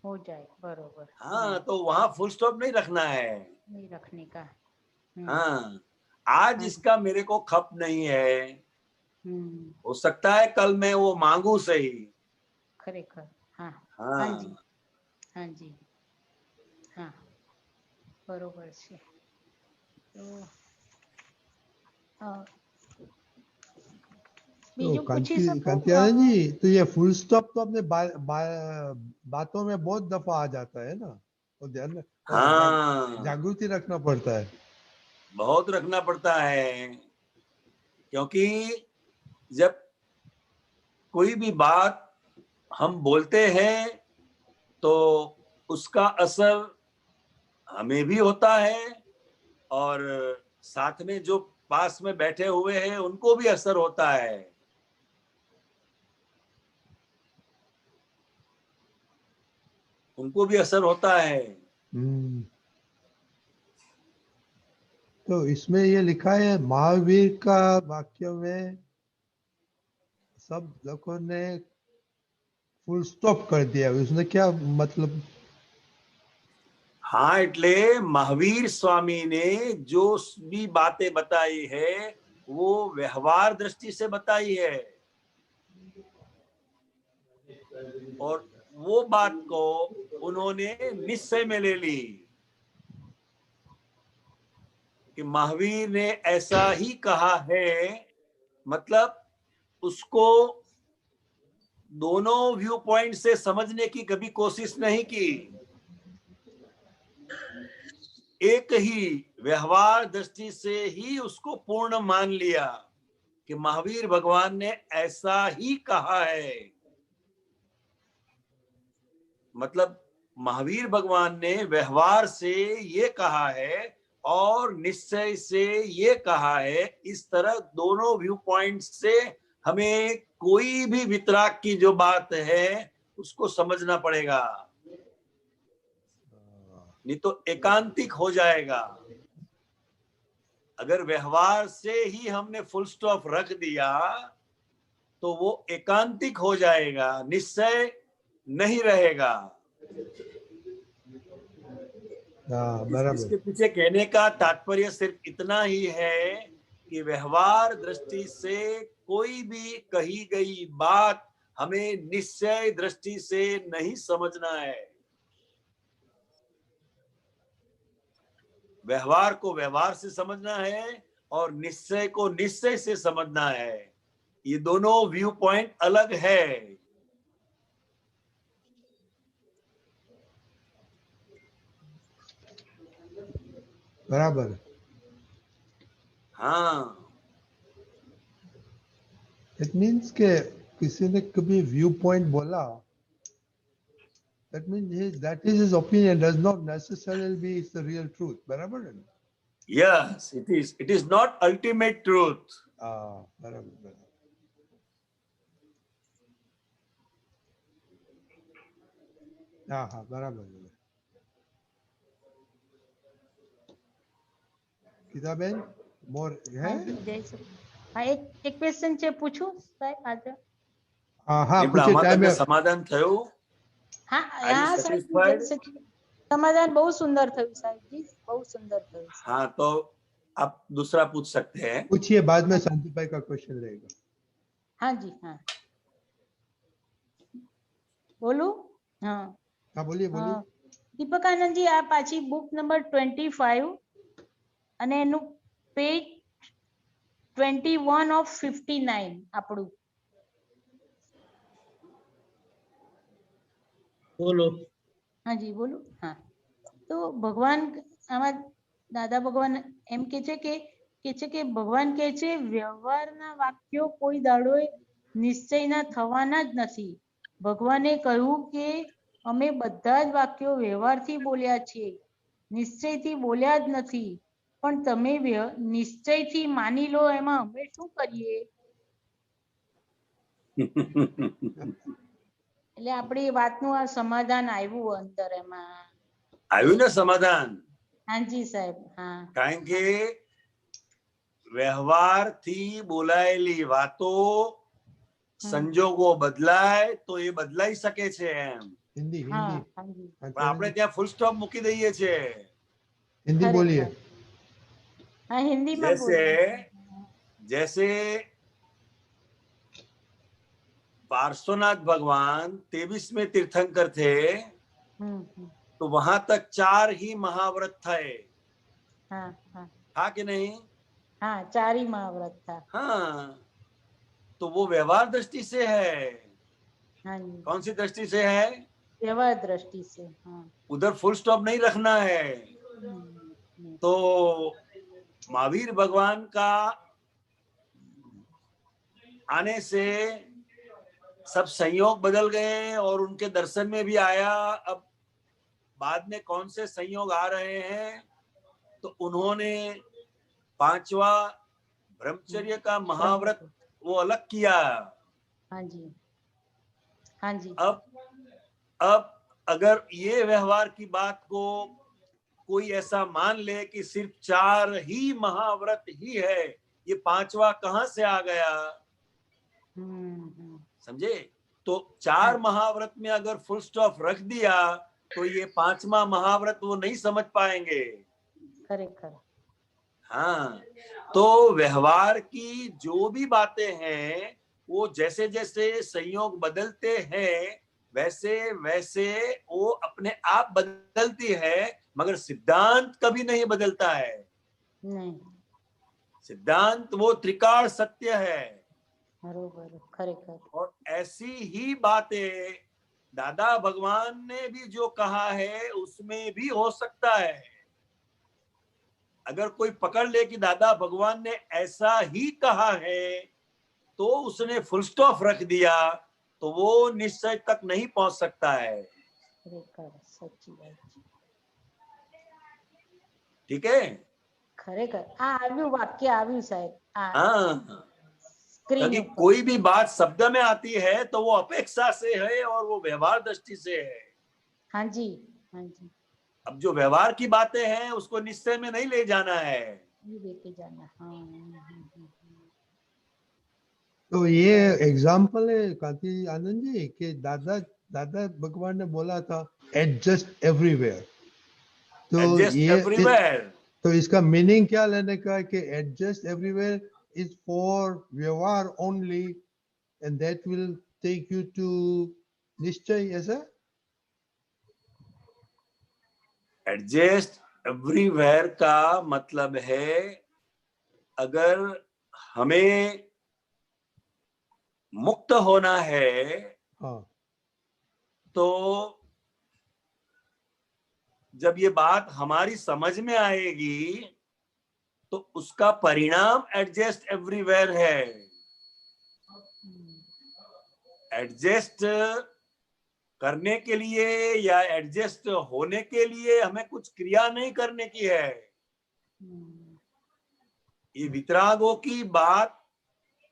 बरोबर. हाँ, तो वहां फुल स्टॉप नहीं रखना है, नहीं रखने का. हाँ, आज इसका मेरे को खप नहीं है, हो सकता है कल मैं वो मांगू सही. खरेखर. हाँ. हाँ. हाजी, हाजी. हाँ, बरोबर છે. તો तो कांतियाना जी, तो ये फुल स्टॉप तो अपने बातों में बहुत दफा आ जाता है ना, तो ध्यान में जागृति रखना पड़ता है. बहुत रखना पड़ता है, क्योंकि जब कोई भी बात हम बोलते हैं तो उसका असर हमें भी होता है और साथ में जो पास में बैठे हुए हैं उनको भी असर होता है. उनको भी असर होता है. तो इसमें ये लिखा है महावीर का वाक्य में सब लोगों ने फुल स्टॉप कर दिया, उसने क्या मतलब? हाँ, એટલે महावीर स्वामी ने जो भी बातें बताई है वो व्यवहार दृष्टि से बताई है, और वो बात को उन्होंने निश्चय में ले ली कि महावीर ने ऐसा ही कहा है, मतलब उसको दोनों व्यू पॉइंट से समझने की कभी कोशिश नहीं की. एक ही व्यवहार दृष्टि से ही उसको पूर्ण मान लिया कि महावीर भगवान ने ऐसा ही कहा है. मतलब महावीर भगवान ने व्यवहार से ये कहा है और निश्चय से ये कहा है. इस तरह दोनों व्यू पॉइंट से हमें कोई भी वितराग की जो बात है उसको समझना पड़ेगा, नहीं तो एकांतिक हो जाएगा. अगर व्यवहार से ही हमने फुल स्टॉप रख दिया तो वो एकांतिक हो जाएगा, निश्चय नहीं रहेगा. इसके पीछे कहने का तात्पर्य सिर्फ इतना ही है कि व्यवहार दृष्टि से कोई भी कही गई बात हमें निश्चय दृष्टि से नहीं समझना है. व्यवहार को व्यवहार से समझना है और निश्चय को निश्चय से समझना है. ये दोनों व्यू पॉइंट अलग है. बराबर. हाँ, इट मीन्स के किसी ने कभी व्यू पॉइंट बोला, that means that is his opinion, does not necessarily be it's the real truth. बराबर है? Yes, it is. It is not ultimate truth. बराबर. हाँ, बराबर. किताबेन मोर है? हाँ, एक क्वेश्चन છે પૂછું સાહેબ આજે? હા, પૂછે ટાઈમ સમાધાન થયું? હા, समाधान बहुत सुंदर थયું साहब जी, बहुत सुंदर थયું. हाँ, तो आप दूसरा पूछ सकते हैं. पूछिए, बाद में शांति भाई का क्वेश्चन रहेगा. हाँ जी, हाँ बोलू? हाँ हाँ, बोलिए. दीपक आनंद जी, આ પાછી બુક નંબર 25 અને એનું પેજ 21 of 59 આપણું. बोलो. हाँ जी, बोलो. हाँ, तो भगवान आमा દાદા ભગવાન એમ કે છે કે ભગવાન કહે છે વ્યવહારના વાક્યો કોઈ દાડોય નિશ્ચયના થવાના જ નથી. ભગવાને કહ્યું કે અમે બધા જ વાક્યો વ્યવહારથી બોલ્યા છીએ, નિશ્ચયથી બોલ્યા જ નથી. પણ તમે નિશ્ચયથી માની લો એમાં અમે શું કરીએ? એટલે આપણી વાતનું આ સમાધાન આવ્યું અંદર એમાં. આવ્યું ને સમાધાન? હાજી સાહેબ. હા, કારણ કે વ્યવહારથી બોલાયેલી વાતો સંજોગો બદલાય તો એ બદલાઈ શકે છે એમ. हिंदी હા, हिंदी હાજી. પણ આપણે ત્યાં ફૂલ સ્ટોપ મૂકી દઈએ છે. हिंदी बोलिए. હા, હિન્દીમાં બોલીએ. जैसे पार्श्वनाथ भगवान 23वें तीर्थंकर थे, तो वहां तक 4 ही महाव्रत थे. हाँ, हाँ. था कि नहीं? हाँ, 4 ही महाव्रत था. हाँ, तो वो व्यवहार दृष्टि से है. हाँ, कौन सी दृष्टि से है? व्यवहार दृष्टि से. हाँ. उधर फुल स्टॉप नहीं रखना है. तो महावीर भगवान का आने से सब संयोग बदल गए और उनके दर्शन में भी आया. अब बाद में कौन से संयोग आ रहे हैं, तो उन्होंने 5वां ब्रह्मचर्य का महाव्रत वो अलग किया. हाँ जी, हाँ जी. अब अगर ये व्यवहार की बात को कोई ऐसा मान ले कि सिर्फ 4 ही महाव्रत ही है, ये 5वां कहां से आ गया? समझे? तो 4 महाव्रत में अगर फुल स्टॉप रख दिया तो ये 5वां महाव्रत वो नहीं समझ पाएंगे. खरेखर. हाँ, तो व्यवहार की जो भी बातें हैं वो जैसे जैसे संयोग बदलते हैं वैसे वैसे वो अपने आप बदलती है, मगर सिद्धांत कभी नहीं बदलता है. नहीं. सिद्धांत वो त्रिकाल सत्य है. बरोबर, खरेखर. और ऐसी ही बातें दादा भगवान ने भी जो कहा है उसमें भी हो सकता है. अगर कोई पकड़ ले कि दादा भगवान ने ऐसा ही कहा है तो उसने फुल स्टॉप रख दिया तो वो निश्चय तक नहीं पहुंच सकता है. सच्ची बात. ठीक है? खरेखर આવ્યું વાક્ય આવ્યું સાહેબ. हाँ, क्योंकि कोई भी बात शब्द में आती है तो वो अपेक्षा से है और वो व्यवहार दृष्टि से है. हाँ जी, हाँ जी. अब जो व्यवहार की बातें हैं उसको निश्चय में नहीं ले जाना है. ये लेके जाना. हाँ. तो ये एग्जाम्पल है कांति आनंद जी कि दादा भगवान ने बोला था एडजस्ट एवरीवेयर. तो Adjust ये everywhere. तो इसका मीनिंग क्या लेने का है कि एडजस्ट एवरीवेयर इज फॉर व्यवहार only and that will take you to निश्चय. ऐसा एडजस्ट एवरीवेयर का मतलब है अगर हमें मुक्त होना है तो जब ये बात हमारी समझ में आएगी तो उसका परिणाम एडजस्ट एवरीवेयर है. एडजस्ट करने के लिए या एडजस्ट होने के लिए हमें कुछ क्रिया नहीं करने की है. ये वितरागों की बात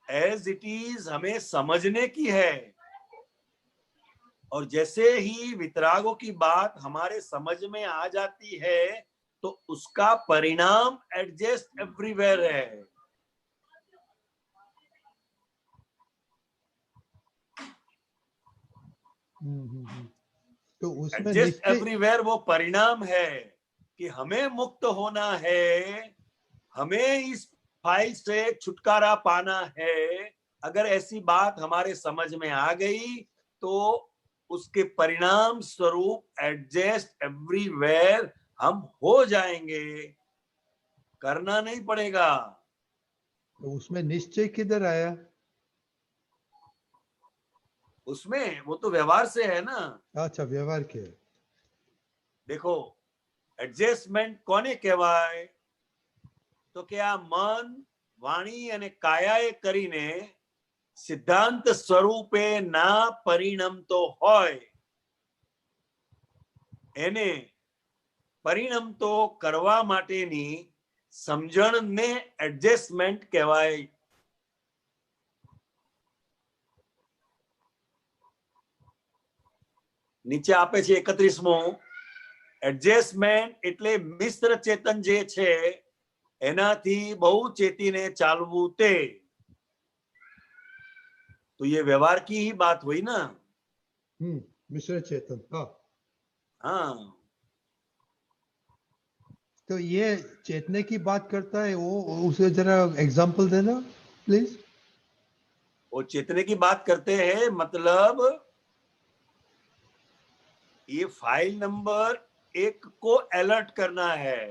एज इट इज हमें समझने की है. और जैसे ही वितरागों की बात हमारे समझ में आ जाती है तो उसका परिणाम एडजस्ट एवरीवेयर है. तो उसमें एडजस्ट एवरीवेयर वो परिणाम है कि हमें मुक्त होना है, हमें इस फाइल से छुटकारा पाना है. अगर ऐसी बात हमारे समझ में आ गई तो उसके परिणाम स्वरूप एडजस्ट एवरीवेयर हम हो जाएंगे. करना नहीं पड़ेगा. तो उसमें निश्चय किधर आया? उसमें वो तो व्यवहार से है ना. अच्छा, व्यवहार के. देखो એડજસ્ટમેન્ટ કોને કહેવાય? તો કે આ મન, વાણી અને કાયાએ કરીને સિદ્ધાંત સ્વરૂપે ના પરિણમતો હોય એને પરિણમતો કરવા માટેની સમજણને એડજસ્ટમેન્ટ કહેવાય. નીચે આપે છે 31મો, એડજસ્ટમેન્ટ એટલે મિશ્ર ચેતન જે છે એનાથી બહુ ચેતીને ચાલવું તે. तो ये व्यवहार की ही बात हुई ना. मिश्र चेतन. हाँ हाँ, तो ये चेतने की बात करता है वो, उसे जरा एग्जांपल देना प्लीज. वो चेतने की बात करते हैं मतलब ये फाइल नंबर 1 को अलर्ट करना है.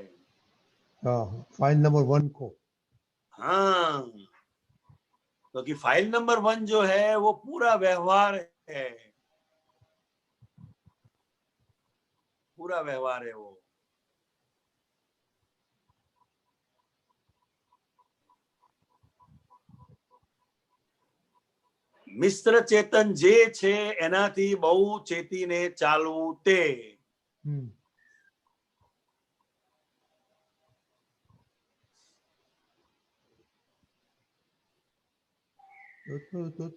हाँ, फाइल नंबर 1 को. हाँ, क्योंकि फाइल नंबर 1 जो है वो पूरा व्यवहार है, पूरा व्यवहार है वो. મિશ્ર ચેતન જે છે એનાથી બહુ ચેતીને ચાલવું તે.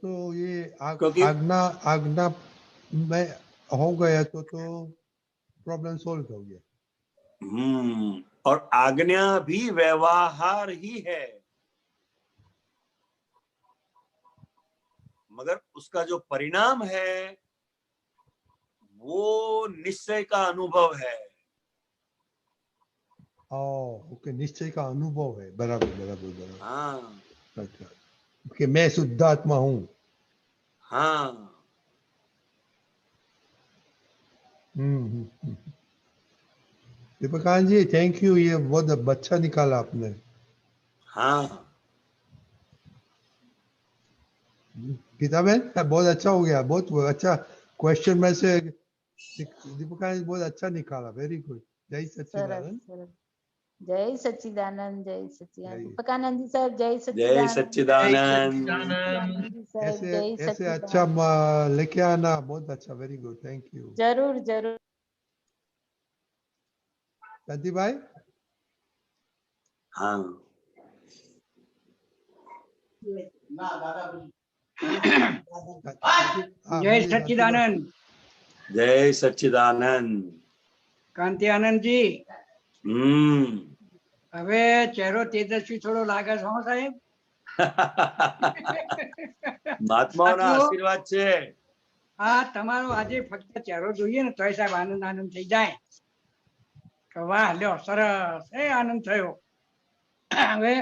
तो ये आज्ञा में हो गया तो प्रॉब्लम सॉल्व हो गया. और आज्ञा भी व्यवहार ही है, मगर उसका जो परिणाम है वो निश्चय का अनुभव है. ओके, निश्चय का अनुभव है. बराबर बराबर बराबर. हाँ, अच्छा, कि मैं शुद्धात्मा हूँ. हाँ. दीपकांत जी थैंक यू, ये बहुत अच्छा निकाला आपने. हाँ गीता बहन बहुत अच्छा हो गया, बहुत अच्छा क्वेश्चन में से दीपकांत जी बहुत अच्छा निकाला. Very good. जय सच्चिदानंद. जय सच्चिदानंद. जय सच्चिदानंद. दीपकानंद जी सर जय जय सच्चिदानंद. सच्चिदानंद. ऐसे अच्छा लेके आना, बहुत अच्छा. Very good, thank you. जरूर जरूर. शांति भाई. हाँ, जय सच्चिदानंद. जय सच्चिदानंद. કાંતિ આનંદજી, હવે ચહેરો તેજસ્વી થોડો લાગે છે હો સાહેબ. મહાત્માઓના આશીર્વાદ છે. હા, તમારો આજે ફક્ત ચહેરો જોઈએ ને તોય સાહેબ આનંદ આનંદ થઈ જાય કે વાહ લ્યો સરસ, એ આનંદ થયો. હવે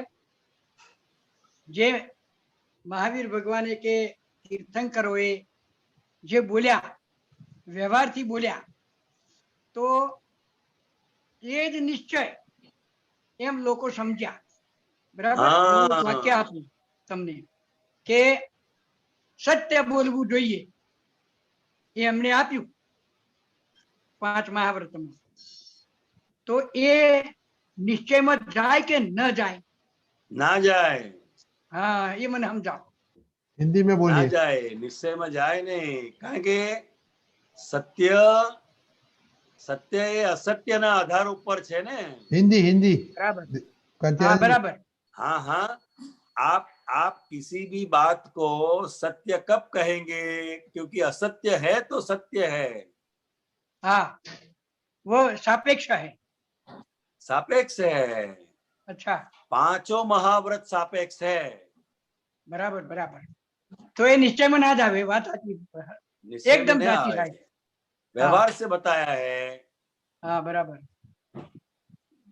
જે મહાવીર ભગવાને કે તીર્થંકરોએ જે બોલ્યા, વ્યવહારથી બોલ્યા, તો એ જ નિશ્ચય એમ લોકો સમજ્યા. બરાબર. વાક્ય આપ્યું તમને કે સત્ય બોલવું જોઈએ, એ એમને આપ્યું 5 મહાવ્રતમાં. તો એ નિશ્ચયમાં જાય કે ન જાય? ના જાય. હા, એ મને સમજાવો. हिंदी में बोलिए. ना जाए, निश्चय में जाए नहीं, कारण के सत्य सत्य ये असत्य ना आधार ऊपर छे ने. हिंदी हिंदी बराबर. हाँ, बराबर. हाँ हाँ, आप किसी भी बात को सत्य कब कहेंगे? क्योंकि असत्य है तो सत्य है. हाँ, वो सापेक्ष है. सापेक्ष है. अच्छा, 5 महाव्रत सापेक्ष है. बराबर बराबर. तो ये निश्चय में ना जावे, बात साची, एकदम साची साहेब. व्यवहार से बताया है. हाँ, बराबर.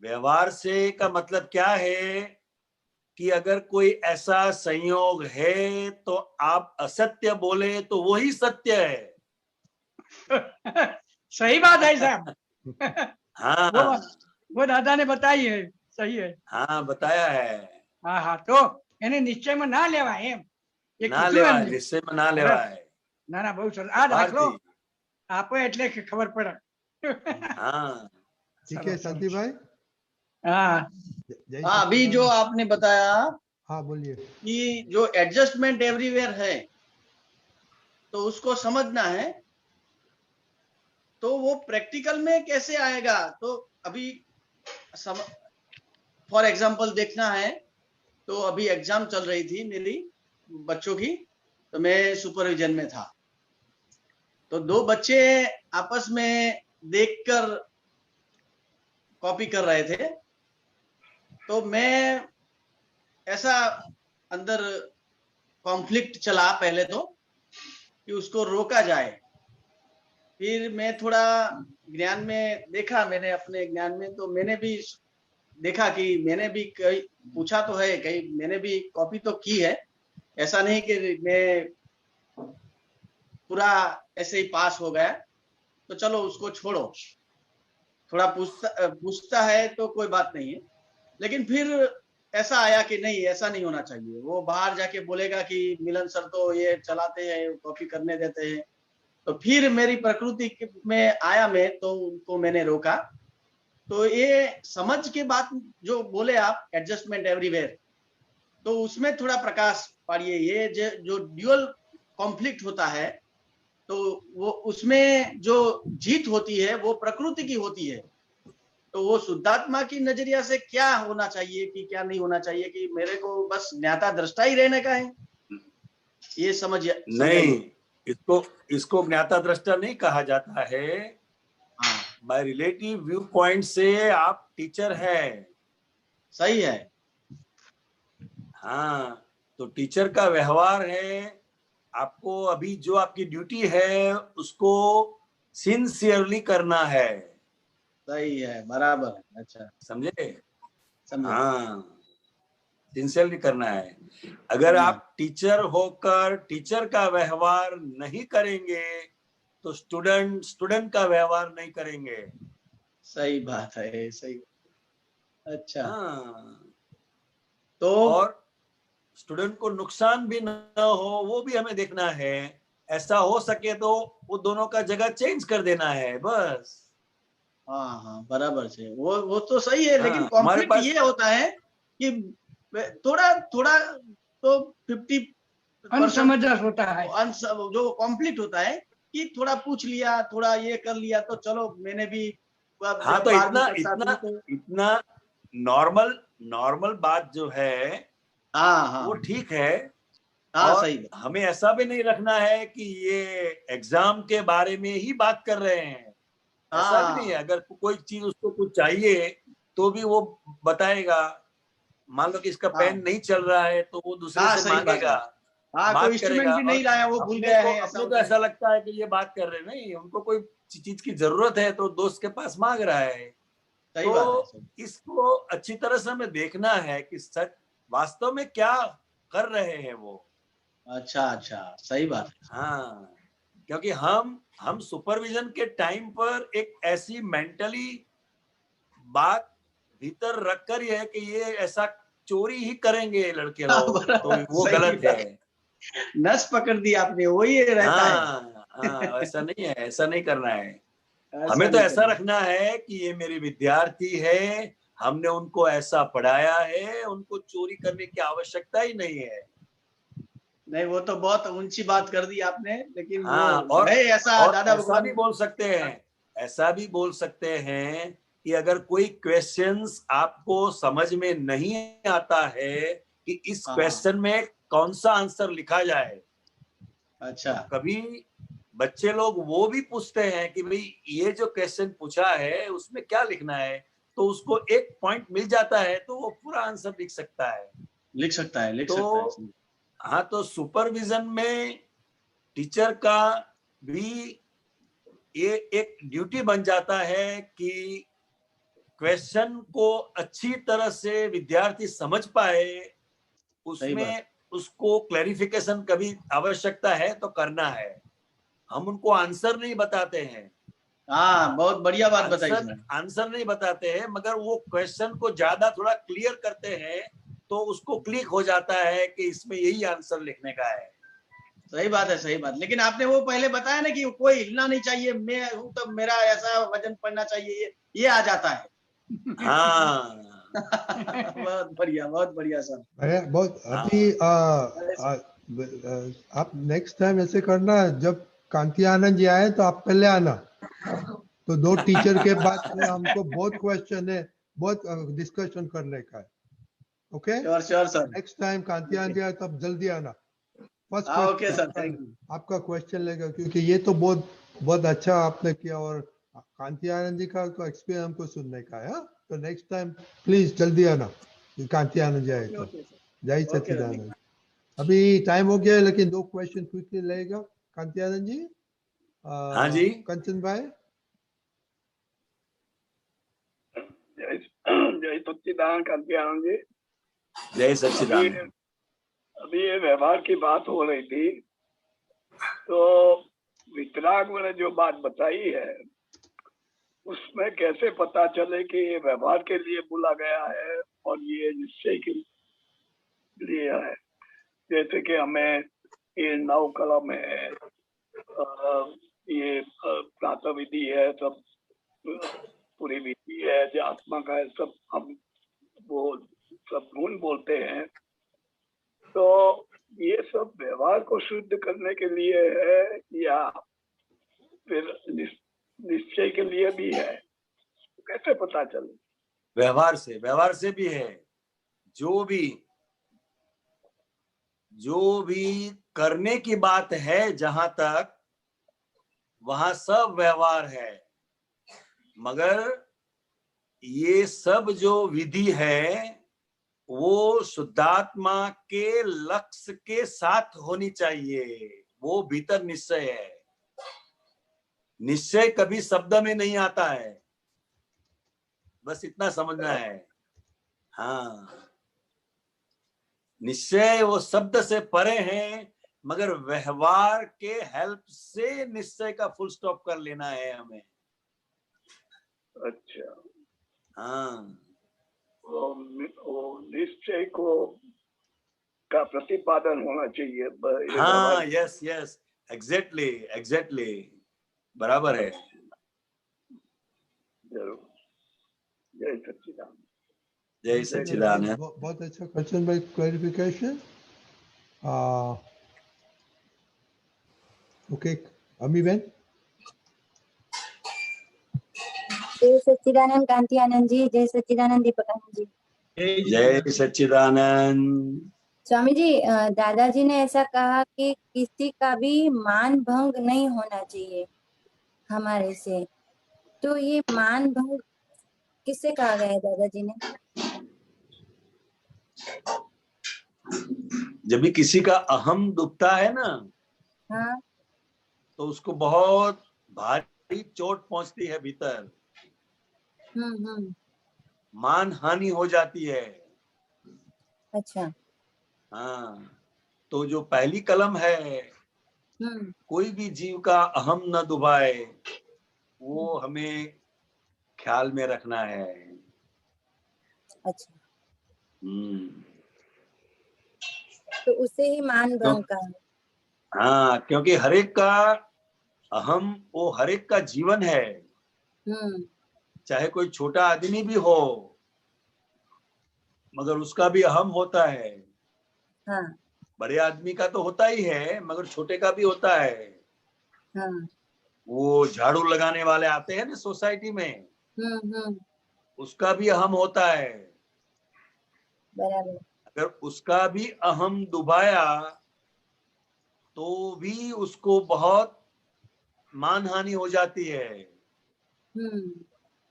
व्यवहार से का मतलब क्या है कि अगर कोई ऐसा संयोग है तो आप असत्य बोले तो वही सत्य है. सही बात है साहब. हाँ, वो दादा ने बताई है. सही है. हाँ, बताया है. हाँ हाँ, तो એને નિશ્ચયમાં ના લેવાય એમ. ના લેવાય, નિશ્ચયમાં ના લેવાય. ના ના, બહુ સરસ. આ દાખલો આપો એટલે ખબર પડે. હા, ठीक है शांति भाई। हाँ जय हाँ, अभी जो आपने बताया हाँ बोलिए। कि जो एडजस्टमेंट एवरीवेयर है तो उसको समझना है, तो वो प्रैक्टिकल में कैसे आएगा? तो अभी फॉर एग्जांपल देखना है, तो अभी एग्जाम चल रही थी मेरी बच्चों की, तो मैं सुपरविजन में था, तो दो बच्चे आपस में देखकर कॉपी कर रहे थे, तो मैं ऐसा अंदर कॉन्फ्लिक्ट चला पहले तो कि उसको रोका जाए। फिर मैं थोड़ा ज्ञान में देखा, मैंने अपने ज्ञान में तो मैंने भी देखा कि मैंने भी कई पूछा तो है, कई मैंने भी कॉपी तो की है, ऐसा नहीं कि मैं पूरा ऐसे ही पास हो गया। तो चलो उसको छोड़ो, थोड़ा पूछता है तो कोई बात नहीं है, लेकिन फिर ऐसा आया कि नहीं, ऐसा नहीं होना चाहिए। वो बाहर जाके बोलेगा कि मिलन सर तो ये चलाते हैं, कॉपी करने देते हैं। तो फिर मेरी प्रकृति में आया मैं, तो उनको मैंने रोका। तो ये समझ के बात जो बोले आप, एडजस्टमेंट एवरीवेयर, तो उसमें थोड़ा प्रकाश पाड़िए। ये जो ड्यूअल कॉन्फ्लिक्ट होता है, तो वो उसमें जो जीत होती है वो प्रकृति की होती है। तो वो शुद्धात्मा की नजरिया से क्या होना चाहिए कि क्या नहीं होना चाहिए, कि मेरे को बस ज्ञाता दृष्टा ही रहने का है, ये समझिए। नहीं, इसको ज्ञाता दृष्टा नहीं कहा जाता है। हाँ, बाय रिलेटिव व्यू पॉइंट से आप टीचर है। सही है। हाँ, तो टीचर का व्यवहार है, आपको अभी जो आपकी ड्यूटी है उसको सिंसियरली करना है। सही है, बराबर है। अच्छा, समझे? समझे। हाँ, सिंसियरली करना है। अगर आप टीचर होकर टीचर का व्यवहार नहीं करेंगे तो स्टूडेंट का व्यवहार नहीं करेंगे। सही बात है, सही। अच्छा, हाँ, तो और स्टूडेंट को नुकसान भी न हो वो भी हमें देखना है। ऐसा हो सके तो वो दोनों का जगह चेंज कर देना है बस। हाँ हाँ, बराबर से वो तो सही है। लेकिन हाँ, हमारे कॉन्फ्लिक्ट ये होता है कि थोड़ा थोड़ा तो 50% अनसमंजस होता है, जो कॉन्फ्लिक्ट होता है कि थोड़ा पूछ लिया, थोड़ा ये कर लिया, तो चलो मैंने भी हाँ, तो इतना नॉर्मल बात जो है, हाँ वो ठीक है। हाँ, और सही। हमें ऐसा भी नहीं रखना है कि ये एग्जाम के बारे में ही बात कर रहे हैं, ऐसा भी नहीं है। अगर कोई चीज उसको कुछ चाहिए तो भी वो बताएगा। मान लो कि इसका पेन नहीं चल रहा है तो वो दूसरे से मांगेगा, बात करेगा। भी नहीं लाया, वो भूल गया है, अपने को ऐसा लगता है कि ये बात कर रहे नहीं, उनको कोई चीज की जरूरत है तो दोस्त के पास मांग रहा है। तो इसको अच्छी तरह से हमें देखना है कि सच वास्तव में क्या कर रहे हैं वो। अच्छा अच्छा, सही बात है। हाँ, क्योंकि हम सुपरविजन के टाइम पर एक ऐसी मेंटली बात भीतर रखकर ही है कि ये ऐसा चोरी ही करेंगे लड़के लोग, तो वो गलत है। नस पकड़ दी आपने, वही रहता है। हाँ, ऐसा नहीं है, ऐसा नहीं करना है। हमें तो ऐसा रखना है कि ये मेरे विद्यार्थी है, हमने उनको ऐसा पढ़ाया है, उनको चोरी करने की आवश्यकता ही नहीं है। नहीं, वो तो बहुत ऊंची बात कर दी आपने, लेकिन हाँ, वो और ऐसा दादा ऐसा भी बोल सकते हैं, ऐसा भी बोल सकते हैं कि अगर कोई क्वेश्चंस आपको समझ में नहीं आता है कि इस क्वेश्चन में कौन सा आंसर लिखा जाए। अच्छा, कभी बच्चे लोग वो भी पूछते हैं कि भाई ये जो क्वेश्चन पूछा है उसमें क्या लिखना है, तो उसको एक पॉइंट मिल जाता है तो वो पूरा आंसर लिख सकता है। हाँ, तो सुपरविजन में टीचर का भी ये एक ड्यूटी बन जाता है कि क्वेश्चन को अच्छी तरह से विद्यार्थी समझ पाए, उसमें उसको क्लैरिफिकेशन कभी आवश्यकता है तो करना है। हम उनको आंसर नहीं बताते हैं। हाँ, बहुत बढ़िया बात बताई। आंसर नहीं बताते हैं, मगर वो क्वेश्चन को ज्यादा थोड़ा क्लियर करते हैं, तो उसको क्लिक हो जाता है कि इसमें यही आंसर लिखने का है। सही बात है, सही बात। लेकिन आपने वो पहले बताया ना कि कोई हिलना नहीं चाहिए, मैं हूं तो मेरा ऐसा वजन पड़ना चाहिए, ये आ जाता है। हाँ बहुत बढ़िया सर। अरे बहुत अभी आप नेक्स्ट टाइम ऐसे करना, जब कांति आनंद जी आए तो आप पहले आना, तो 2 टीचर के बाद में हमको बहुत क्वेश्चन है, बहुत डिस्कशन करने का है। Okay, sure sir. Next time Kanti Anand ji आए तो आप जल्दी आना। First okay sir, thank you. आपका क्वेश्चन लेगा, क्योंकि ये तो बहुत अच्छा आपने किया, और कांति आनंद जी का तो एक्सपीरियंस हमको सुनने का है। तो नेक्स्ट टाइम प्लीज जल्दी आना, कांति आनंद जी आए तो। जय सच्चिदानंद। अभी टाइम हो गया है, लेकिन 2 क्वेश्चन क्विकली लेगा कांति आनंद जी। हाँ जी। कंचन भाई। जय सच्चिदानंद कांति आनंद जी। जय सच्चिदानंद। अभी ये व्यवहार की बात हो रही थी, तो वितराग ने जो बात बताई है उसमें कैसे पता चले कि ये व्यवहार के लिए बोला गया है और ये निश्चय के लिए है। जैसे कि हमें ये 9 कलम है, ये प्रातः विधि है, सब पूरी विधि है, जो आत्मा का है, सब हम वो सब गुण बोलते हैं। तो ये सब व्यवहार को शुद्ध करने के लिए है या फिर निश्चय के लिए भी है? कैसे पता चले? व्यवहार से भी है। जो भी करने की बात है, जहां तक वहां सब व्यवहार है, मगर ये सब जो विधि है वो शुद्धात्मा के लक्ष्य के साथ होनी चाहिए। वो भीतर निश्चय है। निश्चय कभी शब्द में नहीं आता है, बस इतना समझना है। हाँ, निश्चय वो शब्द से परे है, मगर व्यवहार के हेल्प से निश्चय का फुल स्टॉप कर लेना है हमें। अच्छा। हाँ, वो निश्चय को का प्रतिपादन होना चाहिए। हाँ, यस यस, एग्जैक्टली बराबर है। जरूर। जय सच्चिदानंद। जय सच्चिदानंद। बहुत अच्छा क्वेश्चन भाई, क्लैरिफिकेशन। ओके, अमी बहन। जय सच्चिदानंद कांति आनंद जी। जय सच्चिदानंद दीपक आनंद जी। जय सच्चिदानंद। स्वामी जी, दादाजी ने ऐसा कहा कि किसी का भी मान भंग नहीं होना चाहिए हमारे से, तो ये मान भंग किससे कहा गया है दादाजी ने? जब भी किसी का अहम दुखता है ना, हाँ, तो उसको बहुत भारी चोट पहुंचती है भीतर, मान हानि हो जाती है। अच्छा। हाँ, तो जो पहली कलम है, कोई भी जीव का अहम न डुबाए, वो हमें ख्याल में रखना है। अच्छा। तो उससे ही मान भंग का है। हाँ, क्योंकि हर एक का अहम, वो हर एक का जीवन है। चाहे कोई छोटा आदमी भी हो, मगर उसका भी अहम होता है। हाँ। बड़े आदमी का तो होता ही है, मगर छोटे का भी होता है। हाँ। वो झाड़ू लगाने वाले आते हैं ना सोसाइटी में, उसका भी अहम होता है। बराबर। अगर उसका भी अहम डुबाया तो भी उसको बहुत मानहानि हो जाती है।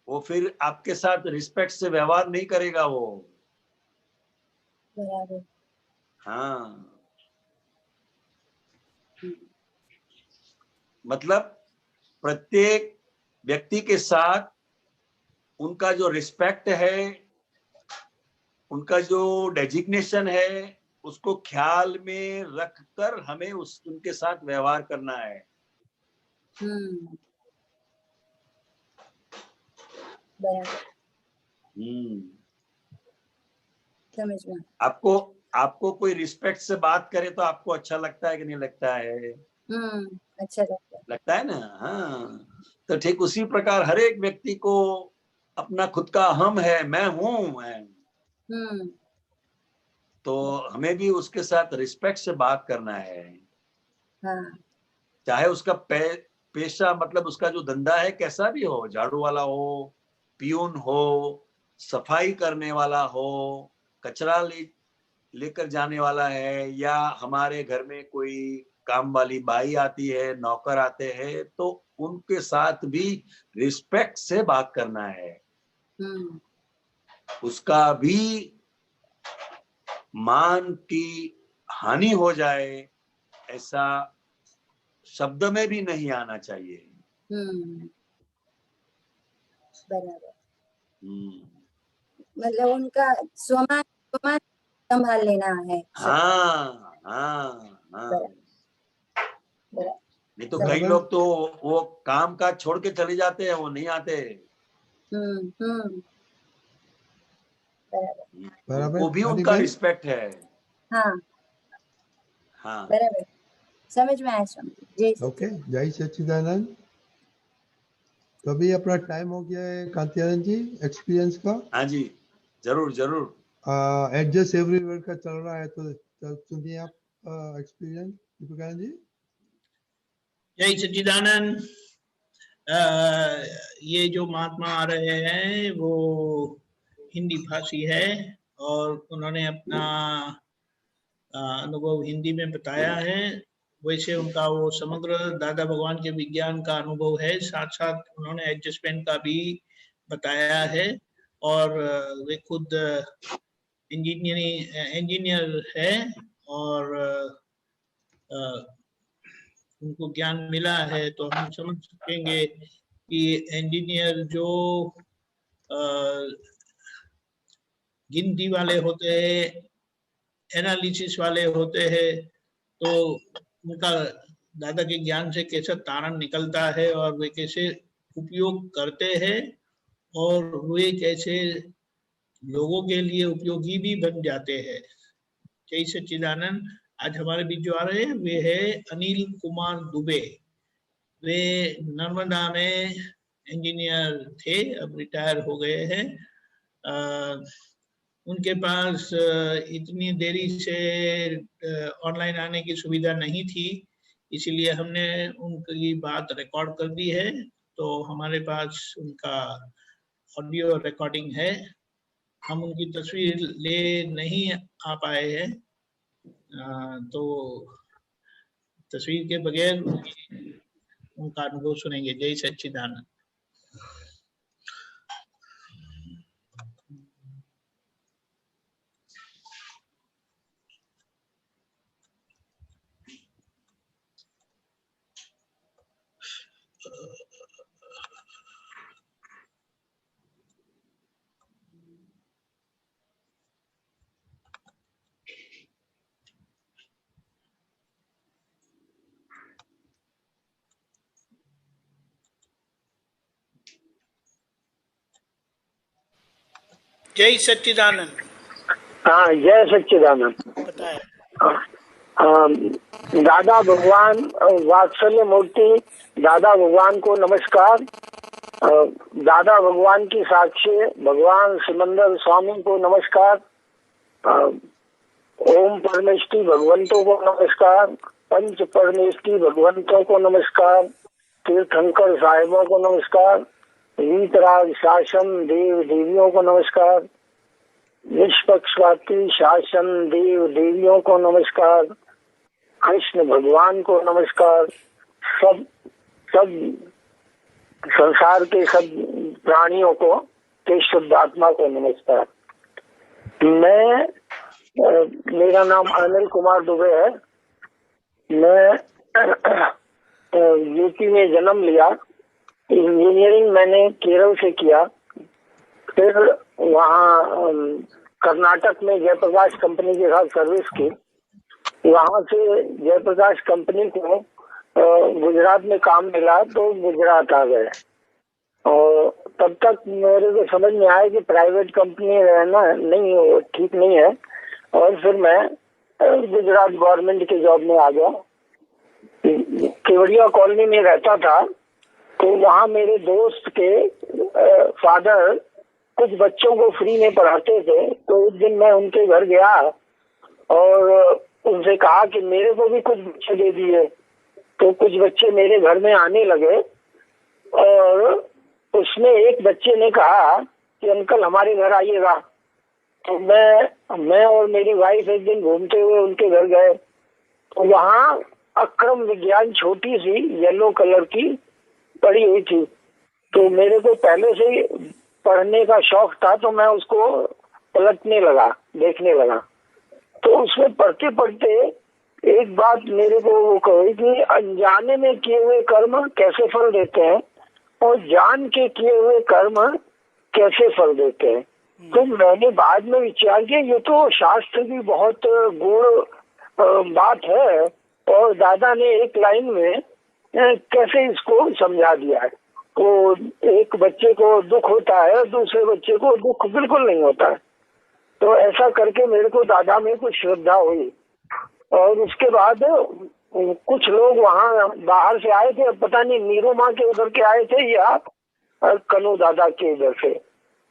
वो फिर आपके साथ रिस्पेक्ट से व्यवहार नहीं करेगा वो। बराबर। हाँ, मतलब प्रत्येक व्यक्ति के साथ उनका जो रिस्पेक्ट है, उनका जो डेजिग्नेशन है, उसको ख्याल में रखकर हमें उनके साथ व्यवहार करना है। बराबर। समझ में। आपको कोई रिस्पेक्ट से बात करे तो आपको अच्छा लगता है कि नहीं लगता है? अच्छा लगता है ना। हाँ, तो ठीक उसी प्रकार हर एक व्यक्ति को अपना खुद का हम है, मैं हूं मैं। तो हमें भी उसके साथ रिस्पेक्ट से बात करना है। चाहे उसका पेशा मतलब उसका जो धंधा है कैसा भी हो, झाड़ू वाला हो, पियून हो, सफाई करने वाला हो, कचरा लेकर जाने वाला है, या हमारे घर में कोई काम वाली बाई आती है, नौकर आते हैं, तो उनके साथ भी रिस्पेक्ट से बात करना है। उसका भी मान की हानि हो जाए ऐसा शब्द में भी नहीं आना चाहिए। बराबर। मतलब उनका स्वमान संभाल लेना है। हाँ हाँ हाँ। नहीं तो कई लोग तो वो काम काज छोड़ के चले जाते हैं, वो नहीं आते। बराबर। वो भी उनका रिस्पेक्ट है। हाँ हाँ बराबर, समझ में आया स्वामी। ओके, जय सच्चिदानंद। तो अभी अपना टाइम हो गया है कांतियानंद जी, एक्सपीरियंस का। हाँ जी, जरूर जरूर। एडजस्ट एवरीवेयर का चल रहा है, तो सुनिए आप एक्सपीरियंस दीपिकानंद जी। जय सच्चिदानंद। ये जो महात्मा आ रहे हैं वो हिंदी भाषी है और उन्होंने अपना अनुभव हिंदी में बताया है। वैसे उनका वो समग्र दादा भगवान के विज्ञान का अनुभव है, साथ साथ उन्होंने एडजस्टमेंट का भी बताया है। और वे खुद इंजीनियर है और उनको ज्ञान मिला है, तो हम समझ सकेंगे कि इंजीनियर जो गिनती वाले होते हैं, एनालिसिस वाले होते हैं, तो उनका दादा के ज्ञान से कैसा तारण निकलता है और वे कैसे उपयोग करते हैं और वे कैसे लोगों के लिए उपयोगी भी बन जाते हैं। जय सच्चिदानंद। आज हमारे बीच जो आ रहे हैं वे है अनिल कुमार दुबे। वे नर्मदा में इंजीनियर थे, अब रिटायर हो गए हैं। उनके पास इतनी देरी से ऑनलाइन आने की सुविधा नहीं थी, इसीलिए हमने उनकी बात रिकॉर्ड कर दी है। तो हमारे पास उनका ऑडियो रिकॉर्डिंग है। हम उनकी तस्वीर ले नहीं आ पाए हैं, तो तस्वीर के बगैर उनका अनुभव सुनेंगे। जय सच्चिदानंद। जय सच्चिदानंद। हाँ, जय सच्चिदानंद। दादा भगवान वात्सल्य मूर्ति दादा भगवान को नमस्कार। दादा भगवान की साक्षी भगवान सिमंदर स्वामी को नमस्कार। ओम परमेष्टि भगवंतों को नमस्कार। पंच परमेष्टि भगवंतों को नमस्कार। तीर्थंकर साहिबों को नमस्कार। वीतराग शासन देव देवियों को नमस्कार। निष्पक्षपाती शासन देव देवियों को नमस्कार। कृष्ण भगवान को नमस्कार। सब संसार के सब प्राणियों को के शुद्ध आत्मा को नमस्कार। मेरा नाम अनिल कुमार दुबे है। मैं यूपी में जन्म लिया। इंजीनियरिंग मैंने केरल से किया, फिर वहाँ कर्नाटक में जयप्रकाश कंपनी के साथ सर्विस की। वहाँ से जयप्रकाश कंपनी को गुजरात में काम मिला तो गुजरात आ गए। और तब तक मेरे को समझ में आया कि प्राइवेट कंपनी रहना नहीं ठीक नहीं है, और फिर मैं गुजरात गवर्नमेंट के जॉब में आ गया। केवड़िया कॉलोनी में रहता था, तो वहाँ मेरे दोस्त के फादर कुछ बच्चों को फ्री में पढ़ाते थे। तो एक दिन मैं उनके घर गया और उनसे कहा कि मेरे को भी कुछ बच्चे दे दिए। तो कुछ बच्चे मेरे घर में आने लगे और उसमें एक बच्चे ने कहा कि अंकल हमारे घर आइएगा। तो मैं और मेरी वाइफ एक दिन घूमते हुए उनके घर गए, तो वहाँ अक्रम विज्ञान छोटी सी येलो कलर की पड़ी हुई थी। तो मेरे को पहले से ही पढ़ने का शौक था, तो मैं उसको पलटने लगा, देखने लगा। तो उसमें पढ़ते पढ़ते एक बात मेरे को वो कही कि अनजाने में किए हुए कर्म कैसे फल देते हैं और जान के किए हुए कर्म कैसे फल देते हैं। तो मैंने बाद में विचार किया ये तो शास्त्र की बहुत गूढ़ बात है, और दादा ने एक लाइन में कैसे इसको समझा दिया है। तो एक बच्चे को दुख होता है, दूसरे बच्चे को दुख बिल्कुल नहीं होता है। तो ऐसा करके मेरे को दादा में कुछ श्रद्धा हुई। और उसके बाद कुछ लोग वहाँ बाहर से आए थे, पता नहीं नीरू माँ के उधर के आए थे या कनु दादा के इधर से,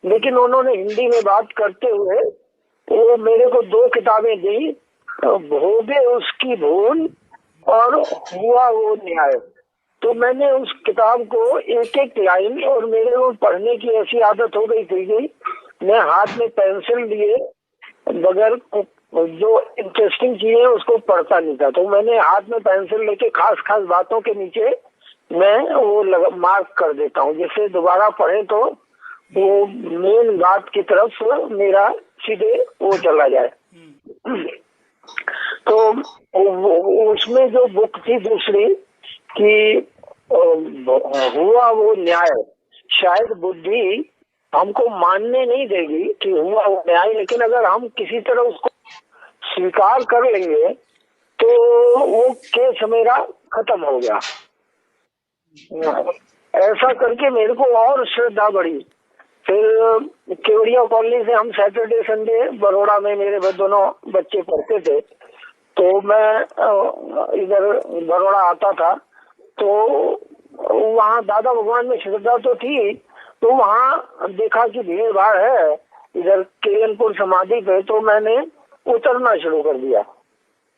लेकिन उन्होंने हिंदी में बात करते हुए वो मेरे को 2 किताबें दी, भोगे उसकी भूल और हुआ वो न्याय। तो मैंने उस किताब को एक एक लाइन, और मेरे को पढ़ने की ऐसी आदत हो गई थी कि मैं हाथ में पेंसिल लिए बगैर जो इंटरेस्टिंग चीजें उसको पढ़ता नहीं था। तो मैंने हाथ में पेंसिल लेके खास खास बातों के नीचे मैं वो मार्क कर देता हूँ, जिससे दोबारा पढ़े तो वो मेन बात की तरफ मेरा सीधे वो चला जाए। तो उसमें जो बुक थी दूसरी कि हुआ वो न्याय, शायद बुद्धि हमको मानने नहीं देगी कि हुआ वो न्याय, लेकिन अगर हम किसी तरह उसको स्वीकार कर लेंगे तो वो केस मेरा खत्म हो गया। ऐसा करके मेरे को और श्रद्धा बढ़ी। फिर केवड़िया कॉलोनी से हम सैटरडे संडे बड़ौदा में मेरे दोनों बच्चे पढ़ते थे, तो मैं इधर बड़ौदा आता था। तो वहाँ दादा भगवान में श्रद्धा तो थी, तो वहाँ देखा कि भीड़ भाड़ है इधर केलनपुर समाधि पे, तो मैंने उतरना शुरू कर दिया।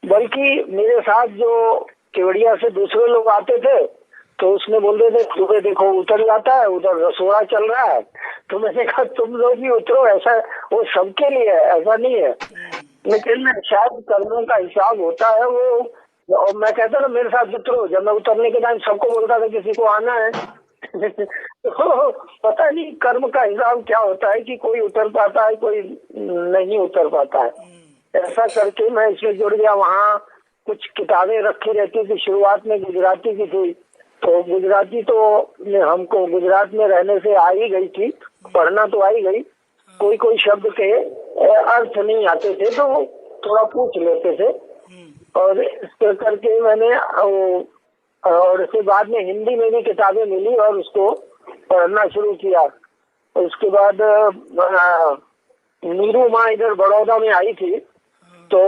बल्कि मेरे साथ जो केवड़िया से दूसरे लोग आते थे तो उसने बोलते थे सुबह देखो उतर जाता है, उधर रसोड़ा चल रहा है। तो मैंने कहा तुम लोग भी उतरो, ऐसा वो सबके लिए है, ऐसा नहीं है। लेकिन शायद कर्मों का हिसाब होता है वो, और मैं कहता ना मेरे साथ उतरो, जब मैं उतरने के टाइम सबको बोलता था किसी को आना है। तो पता नहीं कर्म का हिसाब क्या होता है कि कोई उतर पाता है, कोई नहीं उतर पाता है। ऐसा करके मैं इसमें जुड़ गया। वहाँ कुछ किताबें रखी रहती थी, शुरुआत में गुजराती की थी, तो गुजराती तो हमको गुजरात में रहने से आ ही गई थी, पढ़ना तो आ ही गई। कोई कोई शब्द के अर्थ नहीं आते थे तो थोड़ा पूछ लेते थे, और इस करके मैंने और उसके बाद में हिंदी में भी किताबें मिली और उसको पढ़ना शुरू किया। उसके बाद नीरू माँ इधर बड़ौदा में आई थी, तो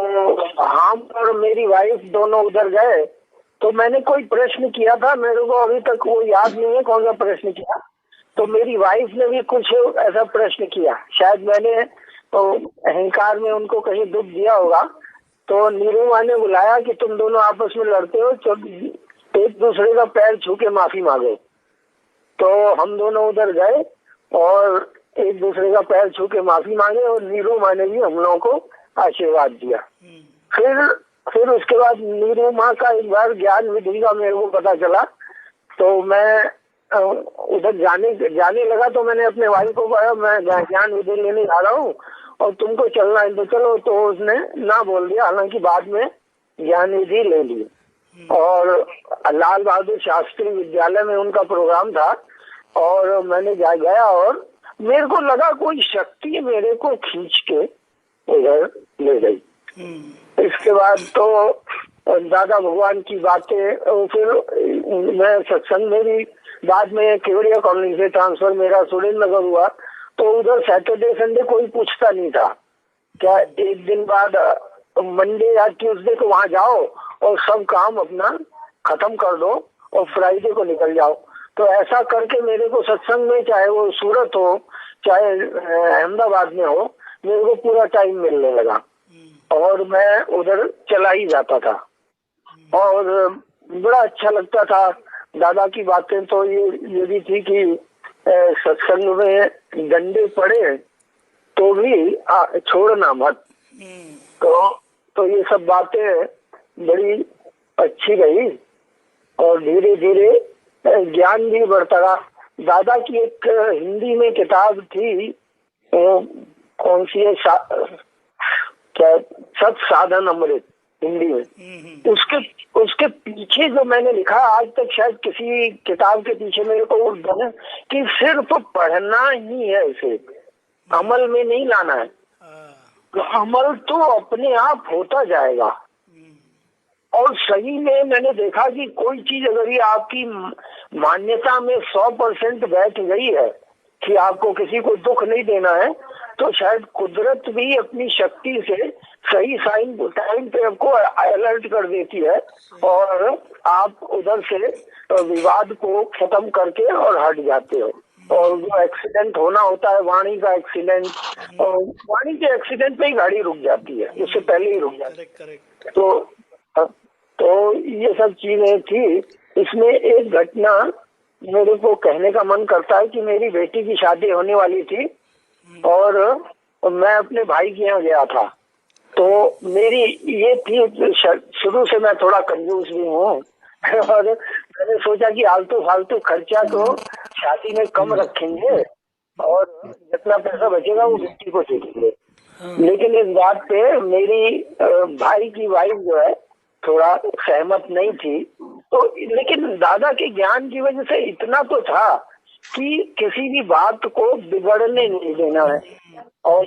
हम और मेरी वाइफ दोनों उधर गए। तो मैंने कोई प्रश्न किया था, मेरे को अभी तक वो याद नहीं है कौन सा प्रश्न किया। तो मेरी वाइफ ने भी कुछ ऐसा प्रश्न किया, शायद मैंने तो अहंकार में उनको कहीं दुख दिया होगा। तो नीरू माँ ने बुलाया कि तुम दोनों आपस में लड़ते हो, तो एक दूसरे का पैर छू के माफी मांगे। तो हम दोनों उधर गए और एक दूसरे का पैर छू के माफी मांगे, और नीरू माँ ने भी हम लोगों को आशीर्वाद दिया। फिर उसके बाद नीरू माँ का एक बार ज्ञान विधि का मेरे को पता चला, तो मैं उधर जाने लगा। तो मैंने अपने भाई को कहा मैं ज्ञान विधि लेने जा रहा हूँ और तुमको चलना है तो चलो। तो उसने ना बोल दिया, हालांकि बाद में ज्ञान विधि ले ली। और लाल बहादुर शास्त्री विद्यालय में उनका प्रोग्राम था, और मैंने गया और मेरे को लगा कोई शक्ति मेरे को खींच के उधर ले गई। इसके बाद तो दादा भगवान की बातें, फिर मैं सत्संग में भी बाद में केवड़िया कॉलोनी से ट्रांसफर मेरा सुरेंद्र नगर हुआ, तो उधर सैटरडे संडे कोई पूछता नहीं था। क्या एक दिन बाद मंडे या ट्यूसडे को वहां जाओ और सब काम अपना खत्म कर दो और फ्राइडे को निकल जाओ। तो ऐसा करके मेरे को सत्संग में, चाहे वो सूरत हो चाहे अहमदाबाद में हो, मेरे को पूरा टाइम मिलने लगा और मैं उधर चला ही जाता था और बड़ा अच्छा लगता था। दादा की बातें तो ये भी थी कि सत्संग में डंडे पड़े तो भी छोड़ना मत। तो ये सब बातें बड़ी अच्छी रही और धीरे धीरे ज्ञान भी बढ़ता रहा। दादा की एक हिंदी में किताब थी, कौन सी है, क्या, सत साधन अमृत, हिंदी में। उसके पीछे जो मैंने लिखा, आज तक शायद किसी किताब के पीछे मेरे को वो बने कि सिर्फ पढ़ना ही है, इसे अमल में नहीं लाना है। तो अमल तो अपने आप होता जाएगा। और सही में मैंने देखा कि कोई चीज अगर ये आपकी मान्यता में 100% बैठ गई है कि आपको किसी को दुख नहीं देना है, तो शायद कुदरत भी अपनी शक्ति से सही साइन टाइम पे आपको अलर्ट कर देती है और आप उधर से विवाद को खत्म करके और हट जाते हो। और जो एक्सीडेंट होना होता है, वाणी का एक्सीडेंट, और वाणी के एक्सीडेंट पे ही गाड़ी रुक जाती है, उससे पहले ही रुक जाती है। तो ये सब चीजें थी। इसमें एक घटना मेरे को कहने का मन करता है कि मेरी बेटी की शादी होने वाली थी और मैं अपने भाई के यहाँ गया था। तो मेरी ये थी, शुरू से मैं थोड़ा कंजूस भी हूँ और मैंने सोचा कि आलतू फालतू खर्चा तो शादी में कम रखेंगे और जितना पैसा बचेगा वो बेटी को दे देंगे। लेकिन इस बात पे मेरी भाई की वाइफ जो है थोड़ा सहमत नहीं थी। तो लेकिन दादा के ज्ञान की वजह से इतना तो था कि किसी भी बात को बिगड़ने नहीं देना है और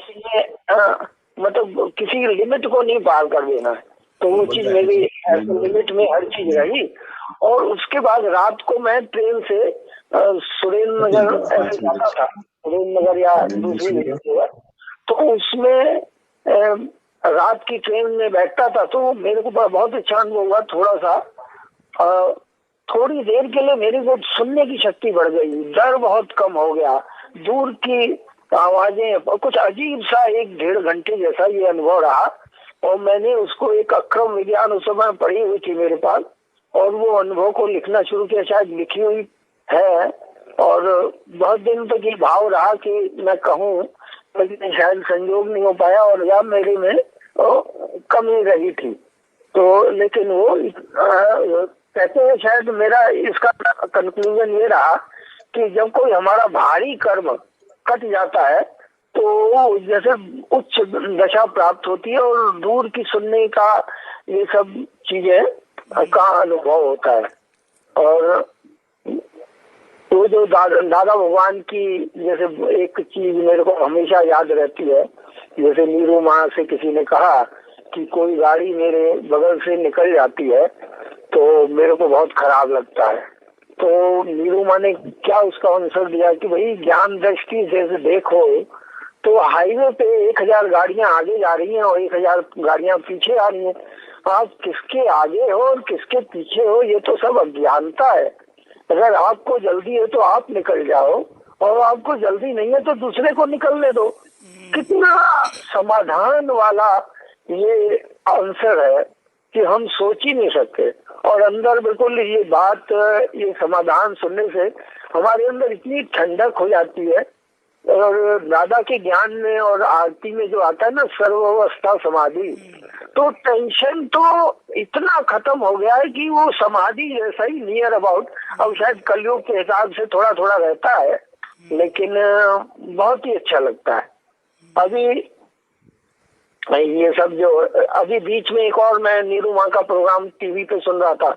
मतलब किसी लिमिट को नहीं पार कर देना है। तो वो चीज मेरी लिमिट में हर चीज रही। और उसके बाद रात को मैं ट्रेन से सुरेंद्र नगर ऐसे जाता था, सुरेंद्र नगर या दूसरी जगह, तो उसमें रात की ट्रेन में बैठता था। तो मेरे को बहुत अच्छा अनुभव हुआ। थोड़ा सा थोड़ी देर के लिए मेरे को सुनने की शक्ति बढ़ गई, डर बहुत कम हो गया, दूर की आवाजें, कुछ अजीब सा 1-1.5 घंटे जैसा ये अनुभव रहा। और मैंने उसको एक अक्रम विज्ञान उस समय पढ़ी हुई थी मेरे पास और वो अनुभव को लिखना शुरू किया, शायद लिखी हुई है। और बहुत दिन तक ये भाव रहा कि मैं कहूँ, लेकिन शायद संयोग नहीं हो पाया और या मेरे में कमी रही थी। तो लेकिन वो कहते हैं, शायद मेरा इसका कंक्लूजन ये रहा कि जब कोई हमारा भारी कर्म कट जाता है तो जैसे उच्च दशा प्राप्त होती है और दूर की सुनने का ये सब चीजें का अनुभव होता है। और तो जो दादा भगवान की जैसे एक चीज मेरे को हमेशा याद रहती है, जैसे नीरू माँ से किसी ने कहा कि कोई गाड़ी मेरे बगल से निकल जाती है तो मेरे को बहुत खराब लगता है। तो नीरू माँ ने क्या उसका आंसर दिया कि भाई ज्ञान दृष्टि से देखो तो हाईवे पे 1000 गाड़ियां आगे जा रही हैं और 1000 गाड़ियां पीछे आ रही हैं। आप किसके आगे हो और किसके पीछे हो, ये तो सब अज्ञानता है। अगर आपको जल्दी है तो आप निकल जाओ और आपको जल्दी नहीं है तो दूसरे को निकलने दो। कितना समाधान वाला ये आंसर है कि हम सोच ही नहीं सकते। और अंदर बिल्कुल ये बात, ये समाधान सुनने से हमारे अंदर इतनी ठंडक हो जाती है। और दादा के ज्ञान में और आरती में जो आता है ना, सर्वावस्था समाधि, तो टेंशन तो इतना खत्म हो गया है कि वो समाधि जैसा ही नियर अबाउट, अब शायद कलयुग के हिसाब से थोड़ा थोड़ा रहता है, लेकिन बहुत ही अच्छा लगता है। अभी ये सब जो अभी बीच में एक और मैं नीरू माँ का प्रोग्राम टीवी पे सुन रहा था,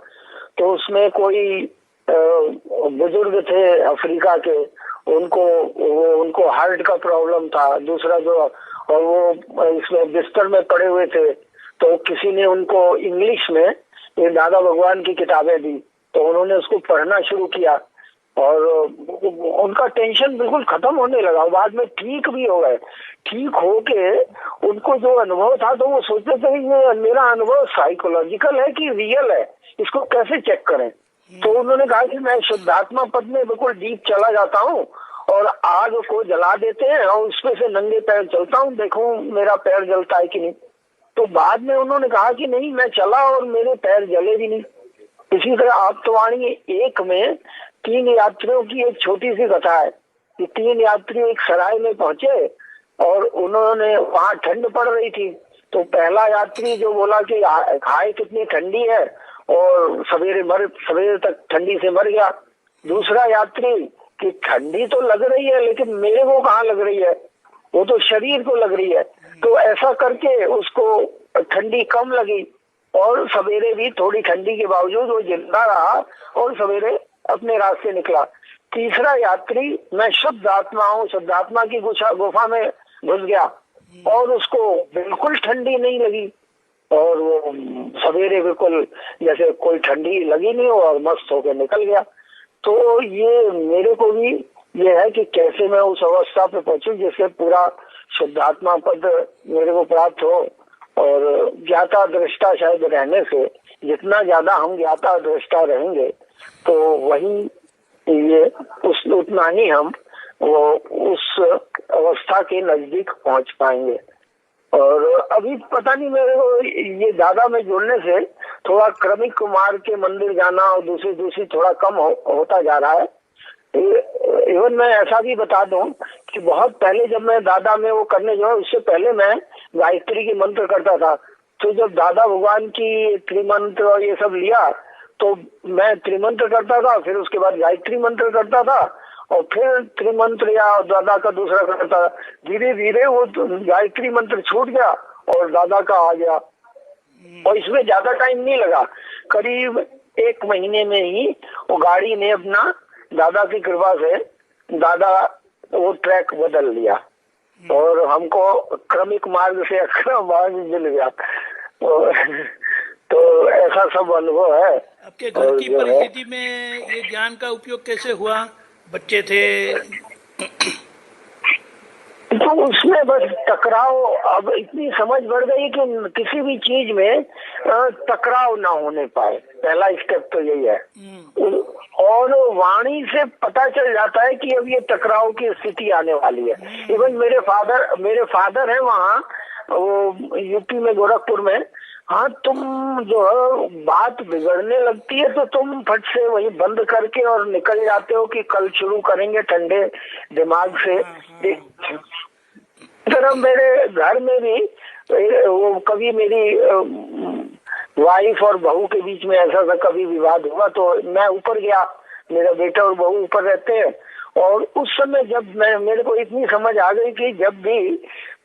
तो उसमें कोई बुजुर्ग थे अफ्रीका के, उनको हार्ट का प्रॉब्लम था, दूसरा जो, और वो इसमें बिस्तर में पड़े हुए थे। तो किसी ने उनको इंग्लिश में ये दादा भगवान की किताबें दी, तो उन्होंने उसको पढ़ना शुरू किया। और उनका टेंशन बिल्कुल खत्म होने लगा, बाद में ठीक भी हो गए। ठीक होके उनको जो अनुभव था तो वो सोचते थे ये मेरा अनुभव साइकोलॉजिकल है कि रियल है, इसको कैसे चेक करें। तो उन्होंने कहा कि मैं शुद्धात्मा पद में बिल्कुल डीप चला जाता हूँ और आग को जला देते हैं और उसमें से नंगे पैर चलता हूँ, देखूं मेरा पैर जलता है कि नहीं। तो बाद में उन्होंने कहा कि नहीं, मैं चला और मेरे पैर जले भी नहीं। इसी तरह आप्तवाणी 1 में 3 यात्रियों की एक छोटी सी कथा है कि 3 यात्री एक सराय में पहुंचे और उन्होंने वहां ठंड पड़ रही थी। तो पहला यात्री जो बोला कि हाय कितनी ठंडी है और सवेरे तक ठंडी से मर गया। दूसरा यात्री कि ठंडी तो लग रही है लेकिन मेरे को कहाँ लग रही है, वो तो शरीर को लग रही है। तो ऐसा करके उसको ठंडी कम लगी और सवेरे भी थोड़ी ठंडी के बावजूद वो जिंदा रहा और सवेरे अपने रास्ते निकला। तीसरा यात्री मैं शुद्ध आत्मा हूँ, शुद्ध आत्मा की गुफा में घुस गया और उसको बिल्कुल ठंडी नहीं लगी और वो सवेरे बिल्कुल जैसे कोई ठंडी लगी नहीं हो और मस्त होकर निकल गया। तो ये मेरे को भी ये है कि कैसे मैं उस अवस्था पे पहुंचूं जिससे पूरा शुद्धात्मा पद मेरे को प्राप्त हो। और ज्ञाता दृष्टा शायद रहने से जितना ज्यादा हम ज्ञाता दृष्टा रहेंगे तो वही ये उतना ही हम वो उस अवस्था के नजदीक पहुंच पाएंगे। और अभी पता नहीं मेरे को ये दादा में जुड़ने से थोड़ा क्रमिक मार्ग के मंदिर जाना और दूसरी थोड़ा कम होता जा रहा है। इवन मैं ऐसा भी बता दूं कि बहुत पहले जब मैं दादा में वो करने जाऊँ उससे पहले मैं गायत्री की मंत्र करता था। तो जब दादा भगवान की त्रिमंत्र और ये सब लिया तो मैं त्रिमंत्र करता था, फिर उसके बाद गायत्री मंत्र करता था और फिर त्रिमंत्र या दादा का दूसरा करता था। धीरे धीरे वो गायत्री मंत्र छूट गया और दादा का आ गया और इसमें ज्यादा टाइम नहीं लगा, करीब 1 महीने में ही वो गाड़ी ने अपना दादा की कृपा से दादा वो ट्रैक बदल लिया और हमको क्रमिक मार्ग से अक्रम मार्ग मिल गया। तो ऐसा सब अनुभव है। आपके घर की परिस्थिति में ये ज्ञान का उपयोग कैसे हुआ? बच्चे थे तो उसमें बस टकराव, अब इतनी समझ बढ़ गई कि किसी भी चीज में टकराव ना होने पाए, पहला स्टेप तो यही है। और वाणी से पता चल जाता है कि अब ये टकराव की स्थिति आने वाली है। इवन मेरे फादर हैं वहाँ वो यूपी में गोरखपुर में। हाँ, तुम जो है बात बिगड़ने लगती है तो तुम फट से वही बंद करके और निकल जाते हो कि कल शुरू करेंगे ठंडे दिमाग से। तरह मेरे घर में भी वो कभी मेरी वाइफ और बहू के बीच में ऐसा कभी विवाद हुआ तो मैं ऊपर गया, मेरा बेटा और बहू ऊपर रहते हैं और उस समय जब मेरे को इतनी समझ आ गई कि जब भी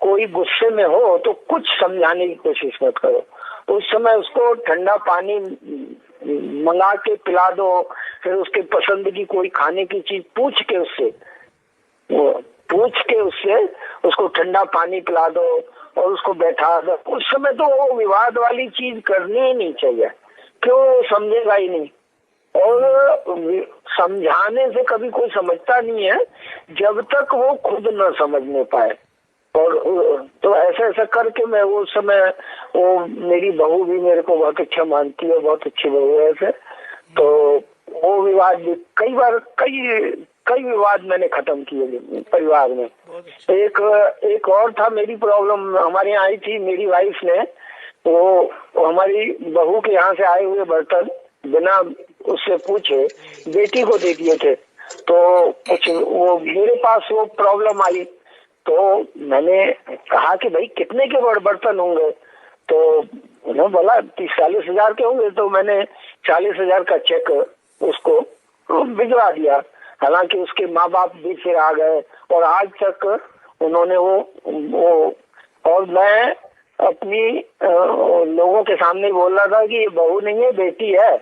कोई गुस्से में हो तो कुछ समझाने की कोशिश मत करो। उस समय उसको ठंडा पानी मंगा के पिला दो, फिर उसके पसंद की कोई खाने की चीज पूछ के उससे उसको ठंडा पानी पिला दो और उसको बैठा दो। उस समय तो वो विवाद वाली चीज करनी ही नहीं चाहिए, क्यों समझेगा ही नहीं। और समझाने से कभी कोई समझता नहीं है जब तक वो खुद न समझने पाए। और तो ऐसा करके मैं वो समय वो मेरी बहू भी मेरे को बहुत अच्छा मानती है, बहुत अच्छी बहू है ऐसे। तो वो विवाद भी कई विवाद मैंने खत्म किए परिवार में। एक और था, मेरी प्रॉब्लम हमारे यहाँ आई थी, मेरी वाइफ ने वो हमारी बहू के यहाँ से आए हुए बर्तन बिना उससे पूछे बेटी को दे दिए थे। तो कुछ वो मेरे पास वो प्रॉब्लम आई तो मैंने कहा कि भाई कितने के बर्तन होंगे, तो उन्होंने बोला 30-40 हजार के होंगे। तो मैंने 40 हजार का चेक उसको भिजवा दिया। हालांकि उसके माँ बाप भी फिर आ गए और आज तक उन्होंने वो और मैं अपनी लोगों के सामने बोल रहा था कि ये बहू नहीं है, बेटी है।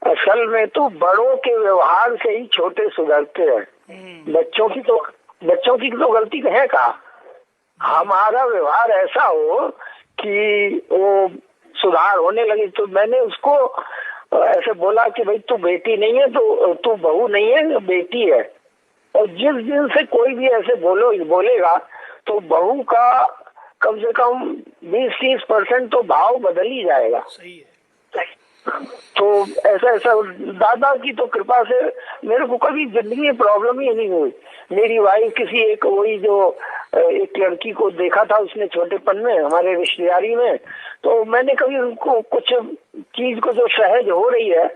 असल में तो बड़ों के व्यवहार से ही छोटे सुधरते हैं। बच्चों की तो गलती है का, हमारा व्यवहार ऐसा हो कि वो सुधार होने लगे। तो मैंने उसको ऐसे बोला कि भाई तू बेटी नहीं है, तो तू बहू नहीं है, बेटी है। और जिस दिन से कोई भी ऐसे बोलेगा तो बहू का कम से कम 20-30% तो भाव बदल ही जाएगा। सही है। तो ऐसा दादा की तो कृपा से मेरे को कभी जिंदगी में प्रॉब्लम ही नहीं हुई। मेरी वाइफ किसी एक वही जो एक लड़की को देखा था उसने छोटेपन में हमारे रिश्तेदारी में, तो मैंने कभी उनको कुछ चीज को जो सहज हो रही है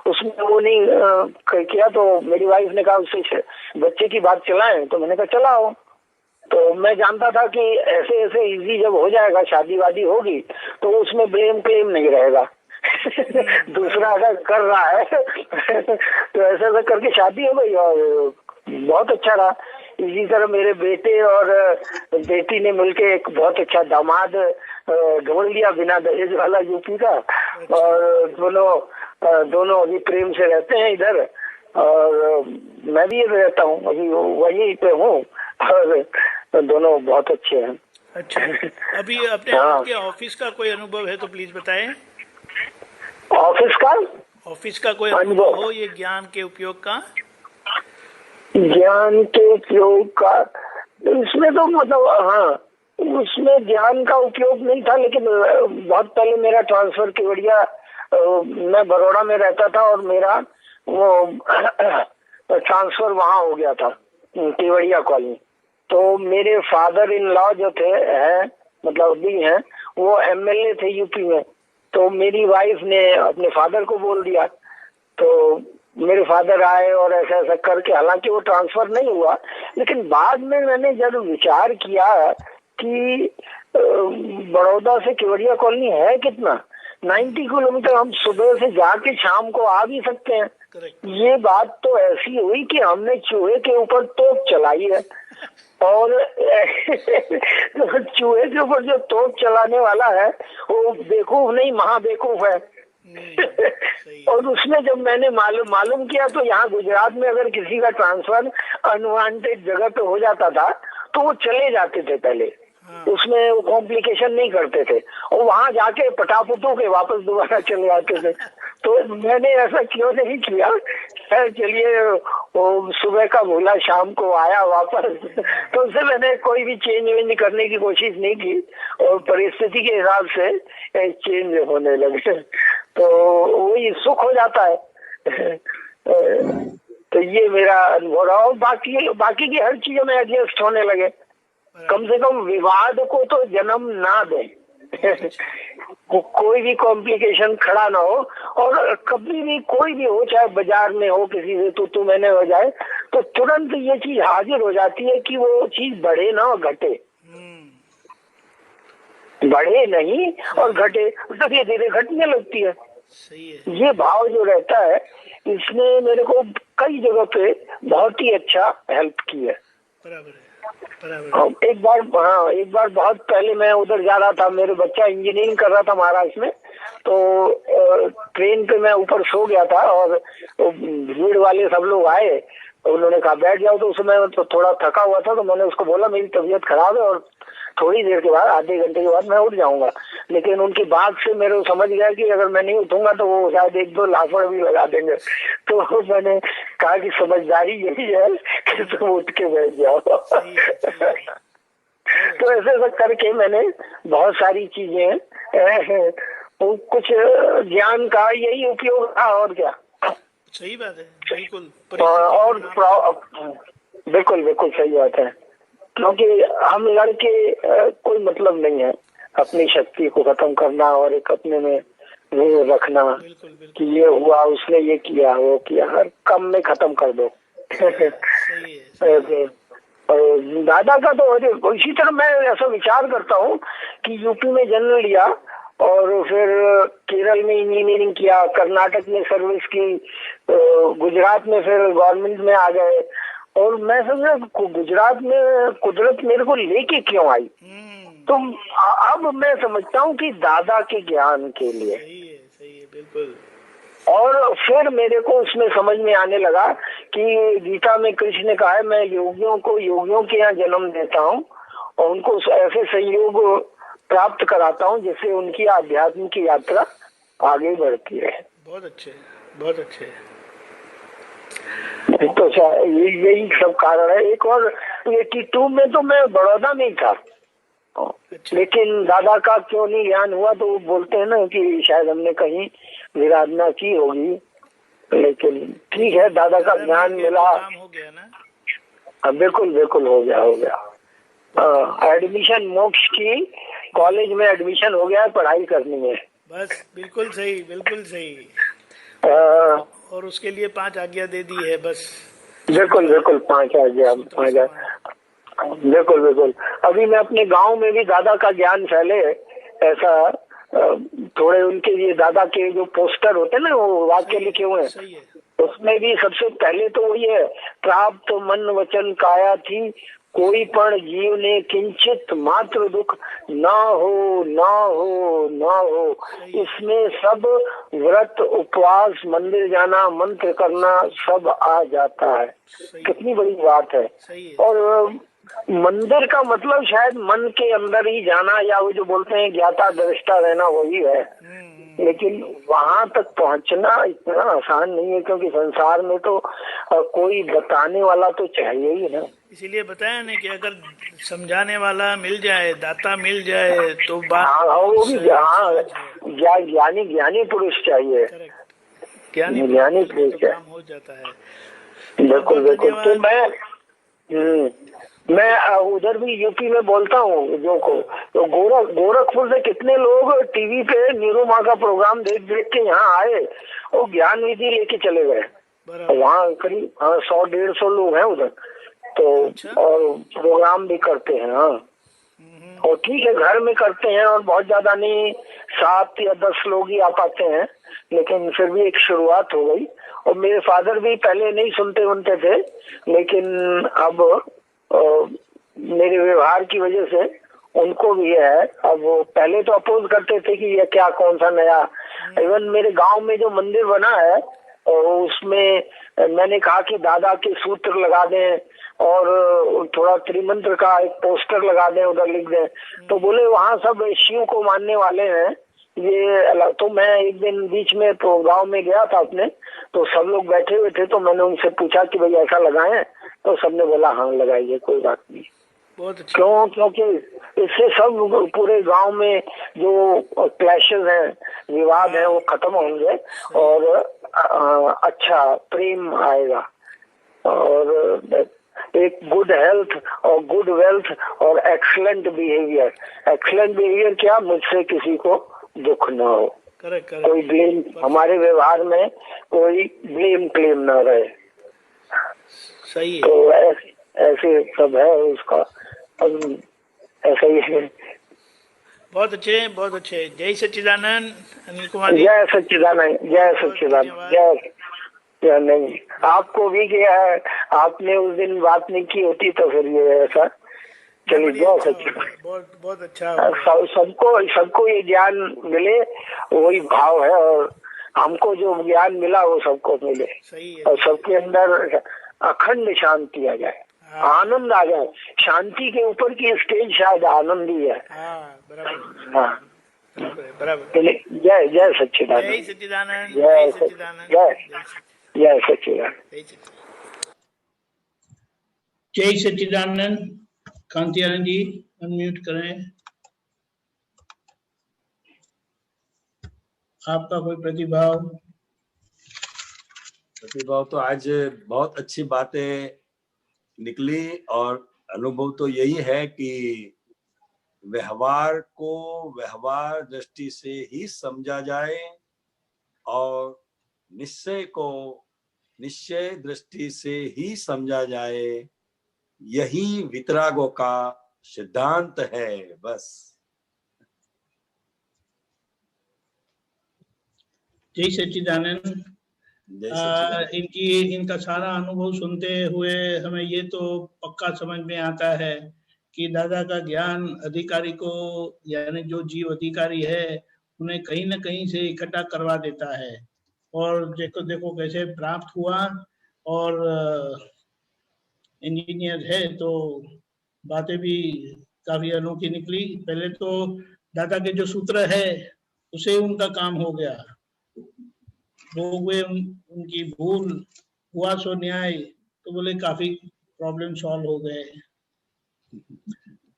उसमें वो नहीं किया। तो मेरी वाइफ ने कहा उससे बच्चे की बात चलाएं, तो मैंने कहा चलाओ। तो मैं जानता था कि ऐसे ऐसे इजी जब हो जाएगा, शादी वादी होगी, तो उसमें ब्लेम क्लेम नहीं रहेगा। दूसरा अगर कर रहा है तो ऐसा करके शादी हो गई और बहुत अच्छा रहा। इसी तरह मेरे बेटे और बेटी ने मिलके एक बहुत अच्छा दामाद ढूंढ लिया बिना दहेज वाला यूपी का, और दोनों अभी प्रेम से रहते हैं इधर, और मैं भी रहता हूँ अभी वहीं पे हूँ, और दोनों बहुत अच्छे हैं। अच्छा, अभी अपने आपके ऑफिस का कोई अनुभव है तो प्लीज बताएं। ऑफिस का कोई अनुभव हो ये ज्ञान के उपयोग का? ज्ञान के उपयोग का इसमें तो मतलब हाँ, उसमें ज्ञान का उपयोग नहीं था, लेकिन बहुत पहले मेरा ट्रांसफर केवड़िया, मैं बड़ौदा में रहता था और मेरा वो ट्रांसफर वहाँ हो गया था केवड़िया कॉलोनी। तो मेरे फादर इन लॉ जो थे है मतलब भी हैं, वो एमएलए थे यूपी में। तो मेरी वाइफ ने अपने फादर को बोल दिया, तो मेरे फादर आए और ऐसा ऐसा करके, हालांकि वो ट्रांसफर नहीं हुआ, लेकिन बाद में मैंने जब विचार किया कि बड़ौदा से केवड़िया कॉलोनी है कितना, 90 किलोमीटर, हम सुबह से जाके शाम को आ भी सकते हैं। ये बात तो ऐसी हुई कि हमने चूहे के ऊपर तोप चलाई है, और चूहे के ऊपर जो तोप चलाने वाला है वो बेवकूफ नहीं महाबेवकूफ है। और उसमें जब मैंने मालूम किया तो यहाँ गुजरात में अगर किसी का ट्रांसफर अनवांटेड जगह पे हो जाता था तो वो चले जाते थे पहले, उसमें वो कॉम्प्लिकेशन नहीं करते थे, और वहां जाके पटापुटू के वापस दोबारा चले आते थे। तो मैंने ऐसा क्यों नहीं किया, चलिए वो सुबह का भूला शाम को आया वापस, तो उससे मैंने कोई भी चेंज वेंज करने की कोशिश नहीं की, और परिस्थिति के हिसाब से चेंज होने लगे, तो वही सुख हो जाता है। तो ये मेरा अनुभव रहा, और बाकी की हर चीजों में एडजस्ट होने लगे। कम से कम विवाद को तो जन्म ना दे, कोई भी कॉम्प्लिकेशन खड़ा ना हो, और कभी भी कोई भी हो, चाहे बाजार में हो किसी से तू मैंने हो जाए, तो तुरंत ये चीज हाजिर हो जाती है कि वो चीज बढ़े ना और घटे, बढ़े नहीं और घटे, धीरे धीरे घटने लगती है। ये भाव जो रहता है इसने मेरे को कई जगह पे बहुत ही अच्छा हेल्प की है। एक बार बहुत पहले मैं उधर जा रहा था, मेरे बच्चा इंजीनियरिंग कर रहा था महाराष्ट्र में, तो ट्रेन पे मैं ऊपर सो गया था, और भीड़ वाले सब लोग आए, तो उन्होंने कहा बैठ जाओ, तो उस समय तो थोड़ा थका हुआ था, तो मैंने उसको बोला मेरी तबीयत खराब है और थोड़ी देर के बाद, आधे घंटे के बाद मैं उठ जाऊंगा। लेकिन उनकी बात से मेरे को समझ गया कि अगर मैं नहीं उठूंगा तो वो शायद 1-2 लाफड़ भी लगा देंगे, तो मैंने कहा कि समझदारी यही है कि तुम उठ के बैठ जाओ। तो ऐसे करके मैंने बहुत सारी चीजें, कुछ ज्ञान का यही उपयोग था, और क्या। सही बात है, बिल्कुल। और बिल्कुल सही बात है, क्योंकि हम लड़के कोई मतलब नहीं है अपनी शक्ति को खत्म करना और एक अपने में वो रखना कि ये हुआ, उसने ये किया, वो किया, हर कम में खत्म कर दो। दादा का तो इसी तरह मैं ऐसा विचार करता हूँ कि यूपी में जन्म लिया और फिर केरल में इंजीनियरिंग किया, कर्नाटक में सर्विस की, गुजरात में फिर गवर्नमेंट में आ गए, और मैं समझा गुजरात में कुदरत मेरे को लेके क्यों आई, तो अब मैं समझता हूँ कि दादा के ज्ञान के लिए। सही है, बिल्कुल। और फिर मेरे को उसमें समझ में आने लगा कि गीता में कृष्ण ने कहा है मैं योगियों को योगियों के यहाँ जन्म देता हूँ और उनको ऐसे संयोग प्राप्त कराता हूँ जिससे उनकी आध्यात्म की यात्रा आगे बढ़ती है। बहुत अच्छे, बहुत अच्छे। तो यही सब कारण है। एक और 82 में तो मैं बड़ौदा में था, लेकिन दादा का क्यों नहीं ज्ञान हुआ, तो वो बोलते हैं ना कि शायद हमने कहीं विराधना की होगी, लेकिन ठीक है, दादा का ज्ञान मिला। बिल्कुल बिल्कुल हो गया। एडमिशन मोक्ष की कॉलेज में एडमिशन हो गया है, पढ़ाई करनी है बस। बिल्कुल सही, बिल्कुल सही। और उसके लिए 5 आज्ञा दे दी है बस। बिल्कुल बिल्कुल 5 आज्ञा। बिल्कुल बिल्कुल। अभी मैं अपने गांव में भी दादा का ज्ञान फैले, ऐसा थोड़े उनके लिए दादा के जो पोस्टर होते हैं ना, वो वाक्य लिखे हुए हैं, उसमें भी सबसे पहले तो वही है, प्राप्त मन वचन काया थी, कोई पण जीव ने किंचित मात्र दुख ना हो ना हो ना हो। इसमें सब व्रत उपवास मंदिर जाना मंत्र करना सब आ जाता है। कितनी बड़ी बात है। और मंदिर का मतलब शायद मन के अंदर ही जाना, या वो जो बोलते हैं ज्ञाता दृष्टा रहना, वही है। लेकिन वहां तक पहुंचना इतना आसान नहीं है, क्योंकि संसार में तो कोई बताने वाला तो चाहिए ही ना। इसीलिए बताया ना कि अगर समझाने वाला मिल जाए, दाता मिल जाए तो बात। हाँ, वो भी ज्ञानी पुरुष चाहिए, ज्ञानी पुरुष काम हो जाता है। बिल्कुल बिल्कुल। तो मैं उधर भी यूपी में बोलता हूँ जो को, तो गोरखपुर से कितने लोग टीवी पे नीरू माँ का प्रोग्राम देख के यहाँ आए और ज्ञान विधि लेके चले गए। वहाँ करीब 100-150 लोग हैं उधर तो। अच्छा? और प्रोग्राम भी करते हैं। हाँ, और ठीक है, घर में करते हैं और बहुत ज्यादा नहीं, 7 या 10 लोग ही आ पाते हैं, लेकिन फिर भी एक शुरुआत हो गई। और मेरे फादर भी पहले नहीं सुनते थे, लेकिन अब मेरे व्यवहार की वजह से उनको भी है। अब पहले तो अपोज करते थे कि ये क्या, कौन सा नया। इवन मेरे गांव में जो मंदिर बना है उसमें मैंने कहा कि दादा के सूत्र लगा दें और थोड़ा त्रिमंत्र का एक पोस्टर लगा दें, उधर लिख दें। तो बोले वहाँ सब शिव को मानने वाले हैं, ये अलग। तो मैं एक दिन बीच में गाँव में गया था अपने, तो सब लोग बैठे हुए थे, तो मैंने उनसे पूछा कि भाई ऐसा लगाएं, तो सबने बोला हाँ लगाइए, कोई बात नहीं। क्यों? क्योंकि इससे सब पूरे गांव में जो क्लैशेस हैं, विवाद है, वो खत्म होंगे और अच्छा प्रेम आएगा और एक गुड हेल्थ और गुड वेल्थ और एक्सीलेंट बिहेवियर। एक्सीलेंट बिहेवियर क्या? मुझसे किसी को दुख ना हो, कोई ब्लेम, हमारे व्यवहार में कोई ब्लेम क्लेम ना रहे। सही। तो ऐसे सब है उसका, ऐसा ही है। बहुत अच्छे, बहुत अच्छे। जय सच्चिदानंद अनिल कुमार जी। जय सच्चिदानंद, जय सच्चिदानंद, जय। नहीं, आपको भी किया है, आपने उस दिन बात नहीं की होती तो फिर ये ऐसा। चलिए, जय सच्चिदानंद। बहुत अच्छा। सबको ये ज्ञान मिले, वही भाव है। और हमको जो ज्ञान मिला वो सबको मिले। सही है। और सबके अंदर अखंड शांति आ जाए, आनंद आ जाए। शांति के ऊपर की स्टेज शायद आनंद ही है। बराबर। जय जय सच्चिदानंद, जय सच्चिदानंद, जय सच्चिदानंद, जय सच्चिदानंद, जय सच्चिदानंद। कांति आनंद जी अनम्यूट करें। आपका कोई प्रतिभाव तो आज बहुत अच्छी बातें निकली और अनुभव तो यही है कि व्यवहार को व्यवहार दृष्टि से ही समझा जाए और निश्चय को निश्चय दृष्टि से ही समझा जाए। यही वितरागों का सिद्धांत है। बस। जय सच्चिदानंद। इनका सारा अनुभव सुनते हुए हमें ये तो पक्का समझ में आता है कि दादा का ज्ञान अधिकारी को, यानी जो जीव अधिकारी है, उन्हें कहीं न कहीं से इकट्ठा करवा देता है। और देखो कैसे प्राप्त हुआ। और इंजीनियर है तो बातें भी काफी अनोखी निकली। पहले तो दादा के जो सूत्र है उसे उनका काम हो गया, लोग हुए, उनकी भूल हुआ सो न्याय, तो बोले काफी प्रॉब्लम सॉल्व हो गए।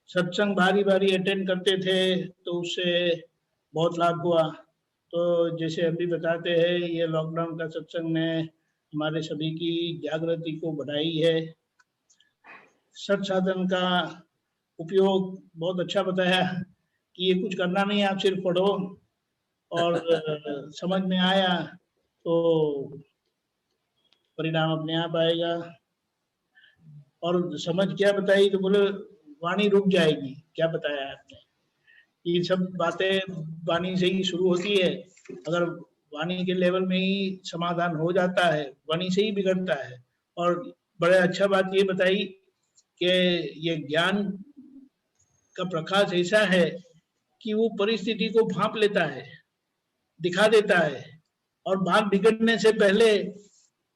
सत्संग बारी बारी अटेंड करते थे तो उससे बहुत लाभ हुआ। तो जैसे अभी बताते हैं, ये लॉकडाउन का सत्संग ने हमारे सभी की जागृति को बढ़ाई है। सत साधन का उपयोग बहुत अच्छा बताया कि ये कुछ करना नहीं, आप सिर्फ पढ़ो और समझ में आया तो परिणाम अपने आप आएगा। और समझ क्या बताई तो बोले वाणी रुक जाएगी। क्या बताया आपने? ये सब बातें वाणी से ही शुरू होती है। अगर वाणी के लेवल में ही समाधान हो जाता है, वाणी से ही बिगड़ता है। और बड़े अच्छा बात ये बताई कि ये ज्ञान का प्रकाश ऐसा है कि वो परिस्थिति को भांप लेता है, दिखा देता है और बात बिगड़ने से पहले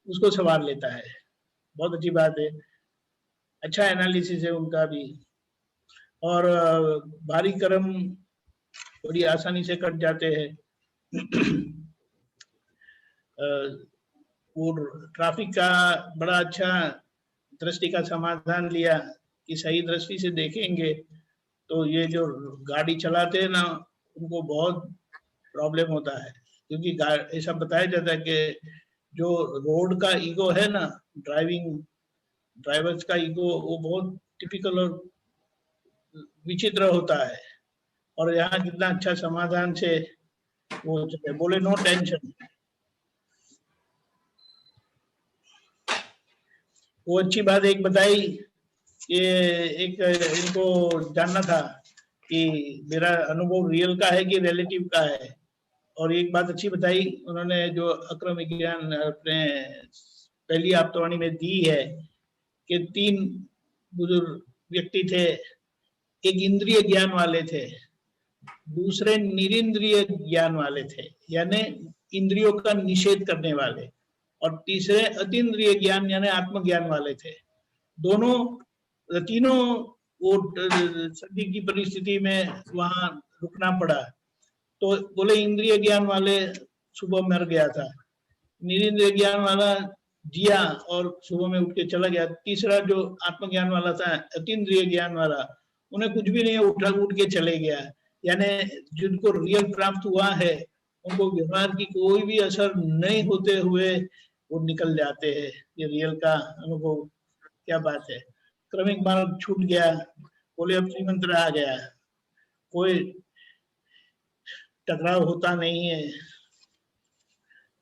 उसको संवार लेता है। बहुत अच्छी बात है, अच्छा एनालिसिस है उनका भी। और भारी कर्म बड़ी आसानी से कट जाते हैं। वो ट्रैफिक का बड़ा अच्छा दृष्टि का समाधान लिया कि सही दृष्टि से देखेंगे तो ये जो गाड़ी चलाते हैं ना, उनको बहुत प्रॉब्लम होता है। क्योंकि ऐसा बताया जाता है कि जो रोड का ईगो है ना, ड्राइवर्स का ईगो, वो बहुत टिपिकल और विचित्र होता है। और यहाँ कितना अच्छा समाधान से वो बोले नो टेंशन। वो अच्छी बात एक बताई, ये एक इनको जानना था कि मेरा अनुभव रियल का है कि रिलेटिव का है। और एक बात अच्छी बताई उन्होंने, जो अक्रम विज्ञान अपने पहली आप्तवाणी में दी है कि 3 बुजुर्ग व्यक्ति थे। एक इंद्रिय ज्ञान वाले थे, दूसरे निरिंद्रिय ज्ञान वाले थे यानी इंद्रियों का निषेध करने वाले, और तीसरे अतीन्द्रिय ज्ञान यानी आत्मज्ञान वाले थे। तीनों वो सदी की परिस्थिति में वहां रुकना पड़ा। तो बोले इंद्रिय ज्ञान वाले सुबह मर गया था, निरिंद्रिय ज्ञान वाला जिया और सुबह में उठ के चला गया। तीसरा जो आत्मज्ञान वाला था, अतीन्द्रिय ज्ञान वाला, उन्हें कुछ भी नहीं, उठ के चले गया। यानी जिनको रियल प्राप्त हुआ है उनको व्यवहार की कोई भी असर नहीं होते हुए वो निकल जाते हैं। ये रियल का अनुभव, क्या बात है। क्रमिक मार्ग छूट गया, बोले अब श्रीमंत्र आ गया, कोई टकराव होता नहीं है।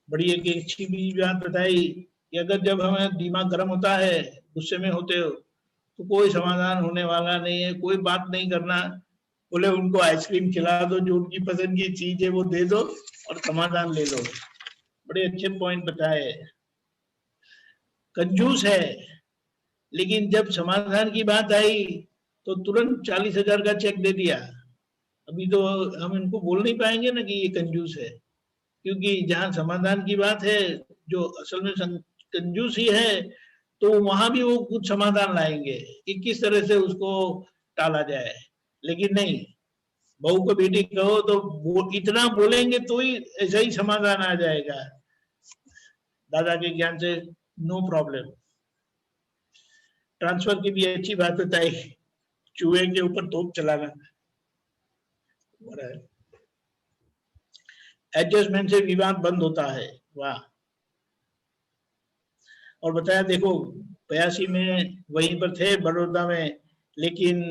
बड़ी एक अच्छी भी बात बताई कि अगर जब हमें दिमाग गर्म होता है, गुस्से में होते हो, तो कोई समाधान होने वाला नहीं है, कोई बात नहीं करना। बोले उनको आइसक्रीम खिला दो, जो उनकी पसंद की चीज है वो दे दो और समाधान ले लो। बड़े अच्छे पॉइंट बताए। कंजूस है, लेकिन जब समाधान की बात आई तो तुरंत 40,000 का चेक दे दिया। अभी तो हम इनको बोल नहीं पाएंगे ना कि ये कंजूस है, क्योंकि जहां समाधान की बात है, जो असल में कंजूस ही है, तो वहां भी वो कुछ समाधान लाएंगे कि किस तरह से उसको टाला जाए। लेकिन नहीं, बहू को बेटी कहो तो इतना बोलेंगे तो ही ऐसा ही समाधान आ जाएगा। दादा के ज्ञान से नो प्रॉब्लम। ट्रांसफर की भी अच्छी बात बताई, चूहे के ऊपर तोप चलाना। एडजस्टमेंट से विवाद बंद होता है। वाह। और बताया देखो 82 में वहीं पर थे बड़ौदा में, लेकिन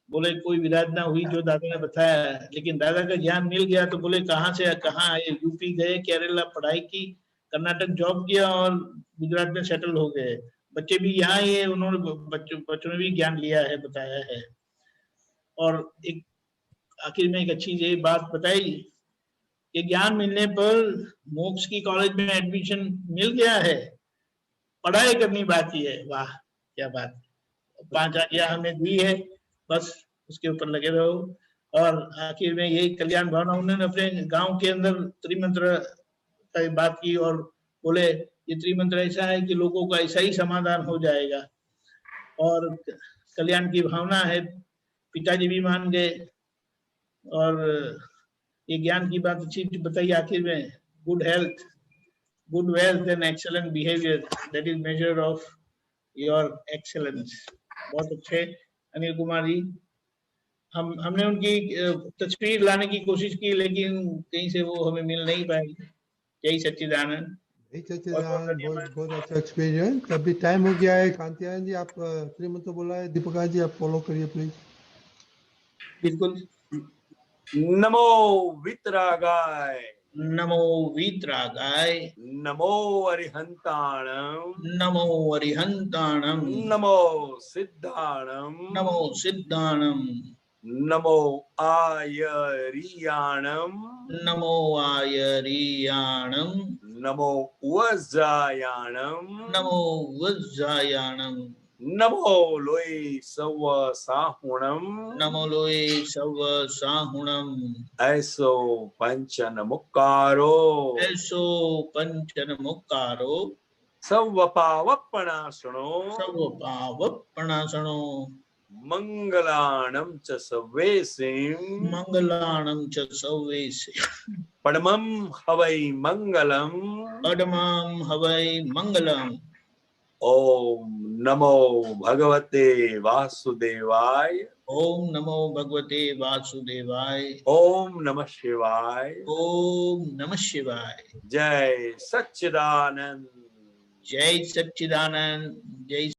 बोले कोई विराट ना हुई, जो दादा ने बताया। लेकिन दादा का ज्ञान मिल गया तो बोले कहाँ से कहाँ आए, यूपी गए, केरला पढ़ाई की, कर्नाटक जॉब किया और गुजरात में सेटल हो गए। बच्चे भी यहाँ ही है, उन्होंने बच्चों ने भी ज्ञान लिया है, बताया है। और एक आखिर में एक अच्छी ये बात बताई कि ज्ञान मिलने पर मोक्ष की कॉलेज में एडमिशन मिल गया है, पढ़ाई करनी बाकी है। वाह क्या बात। 5 आज्ञा हमें दी है, बस उसके ऊपर लगे रहो। और आखिर में यही कल्याण भावना, उन्होंने अपने गांव के अंदर त्रिमंत्र की बात की और बोले ये त्रिमंत्र ऐसा है कि लोगों का ऐसा ही समाधान हो जाएगा। और कल्याण की भावना है, पिताजी भी मान गए। और ये ज्ञान की बात अच्छी बताई आखिर में good health, good wealth and excellent behavior. That is measure of your excellence. बहुत अच्छे अनिल कुमार जी। हमने उनकी तस्वीर लाने की कोशिश की, लेकिन कहीं से वो हमें मिल नहीं पाई। जय सच्चिदानंद। बहुत अच्छा एक्सपीरियंस। अभी टाइम हो गया है। कांति आनंद जी, आप श्रीमंत बोला है, दीपिका जी आप फॉलो करिए प्लीज। बिल्कुल। नमो वितरागाय, नमो वीतरागाय, नमो अरिहंताणम, नमो अरिहंताणम, नमो सिद्धाणम, नमो सिद्धाणम, नमो आयरियाणम, नमो आयरियाणम, नमो वज्रायाणम, नमो वज्रायाणम, नमो लोय सव साहुणम, नमो लोये सव साहुणम, ऐसो पंचन मुक्कारो, ऐसो पंचन मुक्कारो, सव पावपणासनो, सर्व पावपणासनो, मंगलाणं च सवेसिं, मंगलाणं च सवेसे, परमं हवै मंगलम, पद्मं हवै मंगलम। ओम नमो भगवते वासुदेवाय, ओम नमो भगवते वासुदेवाय, ओम नमः शिवाय, ओम नमः शिवाय। जय सच्चिदानंद, जय सच्चिदानंद, जय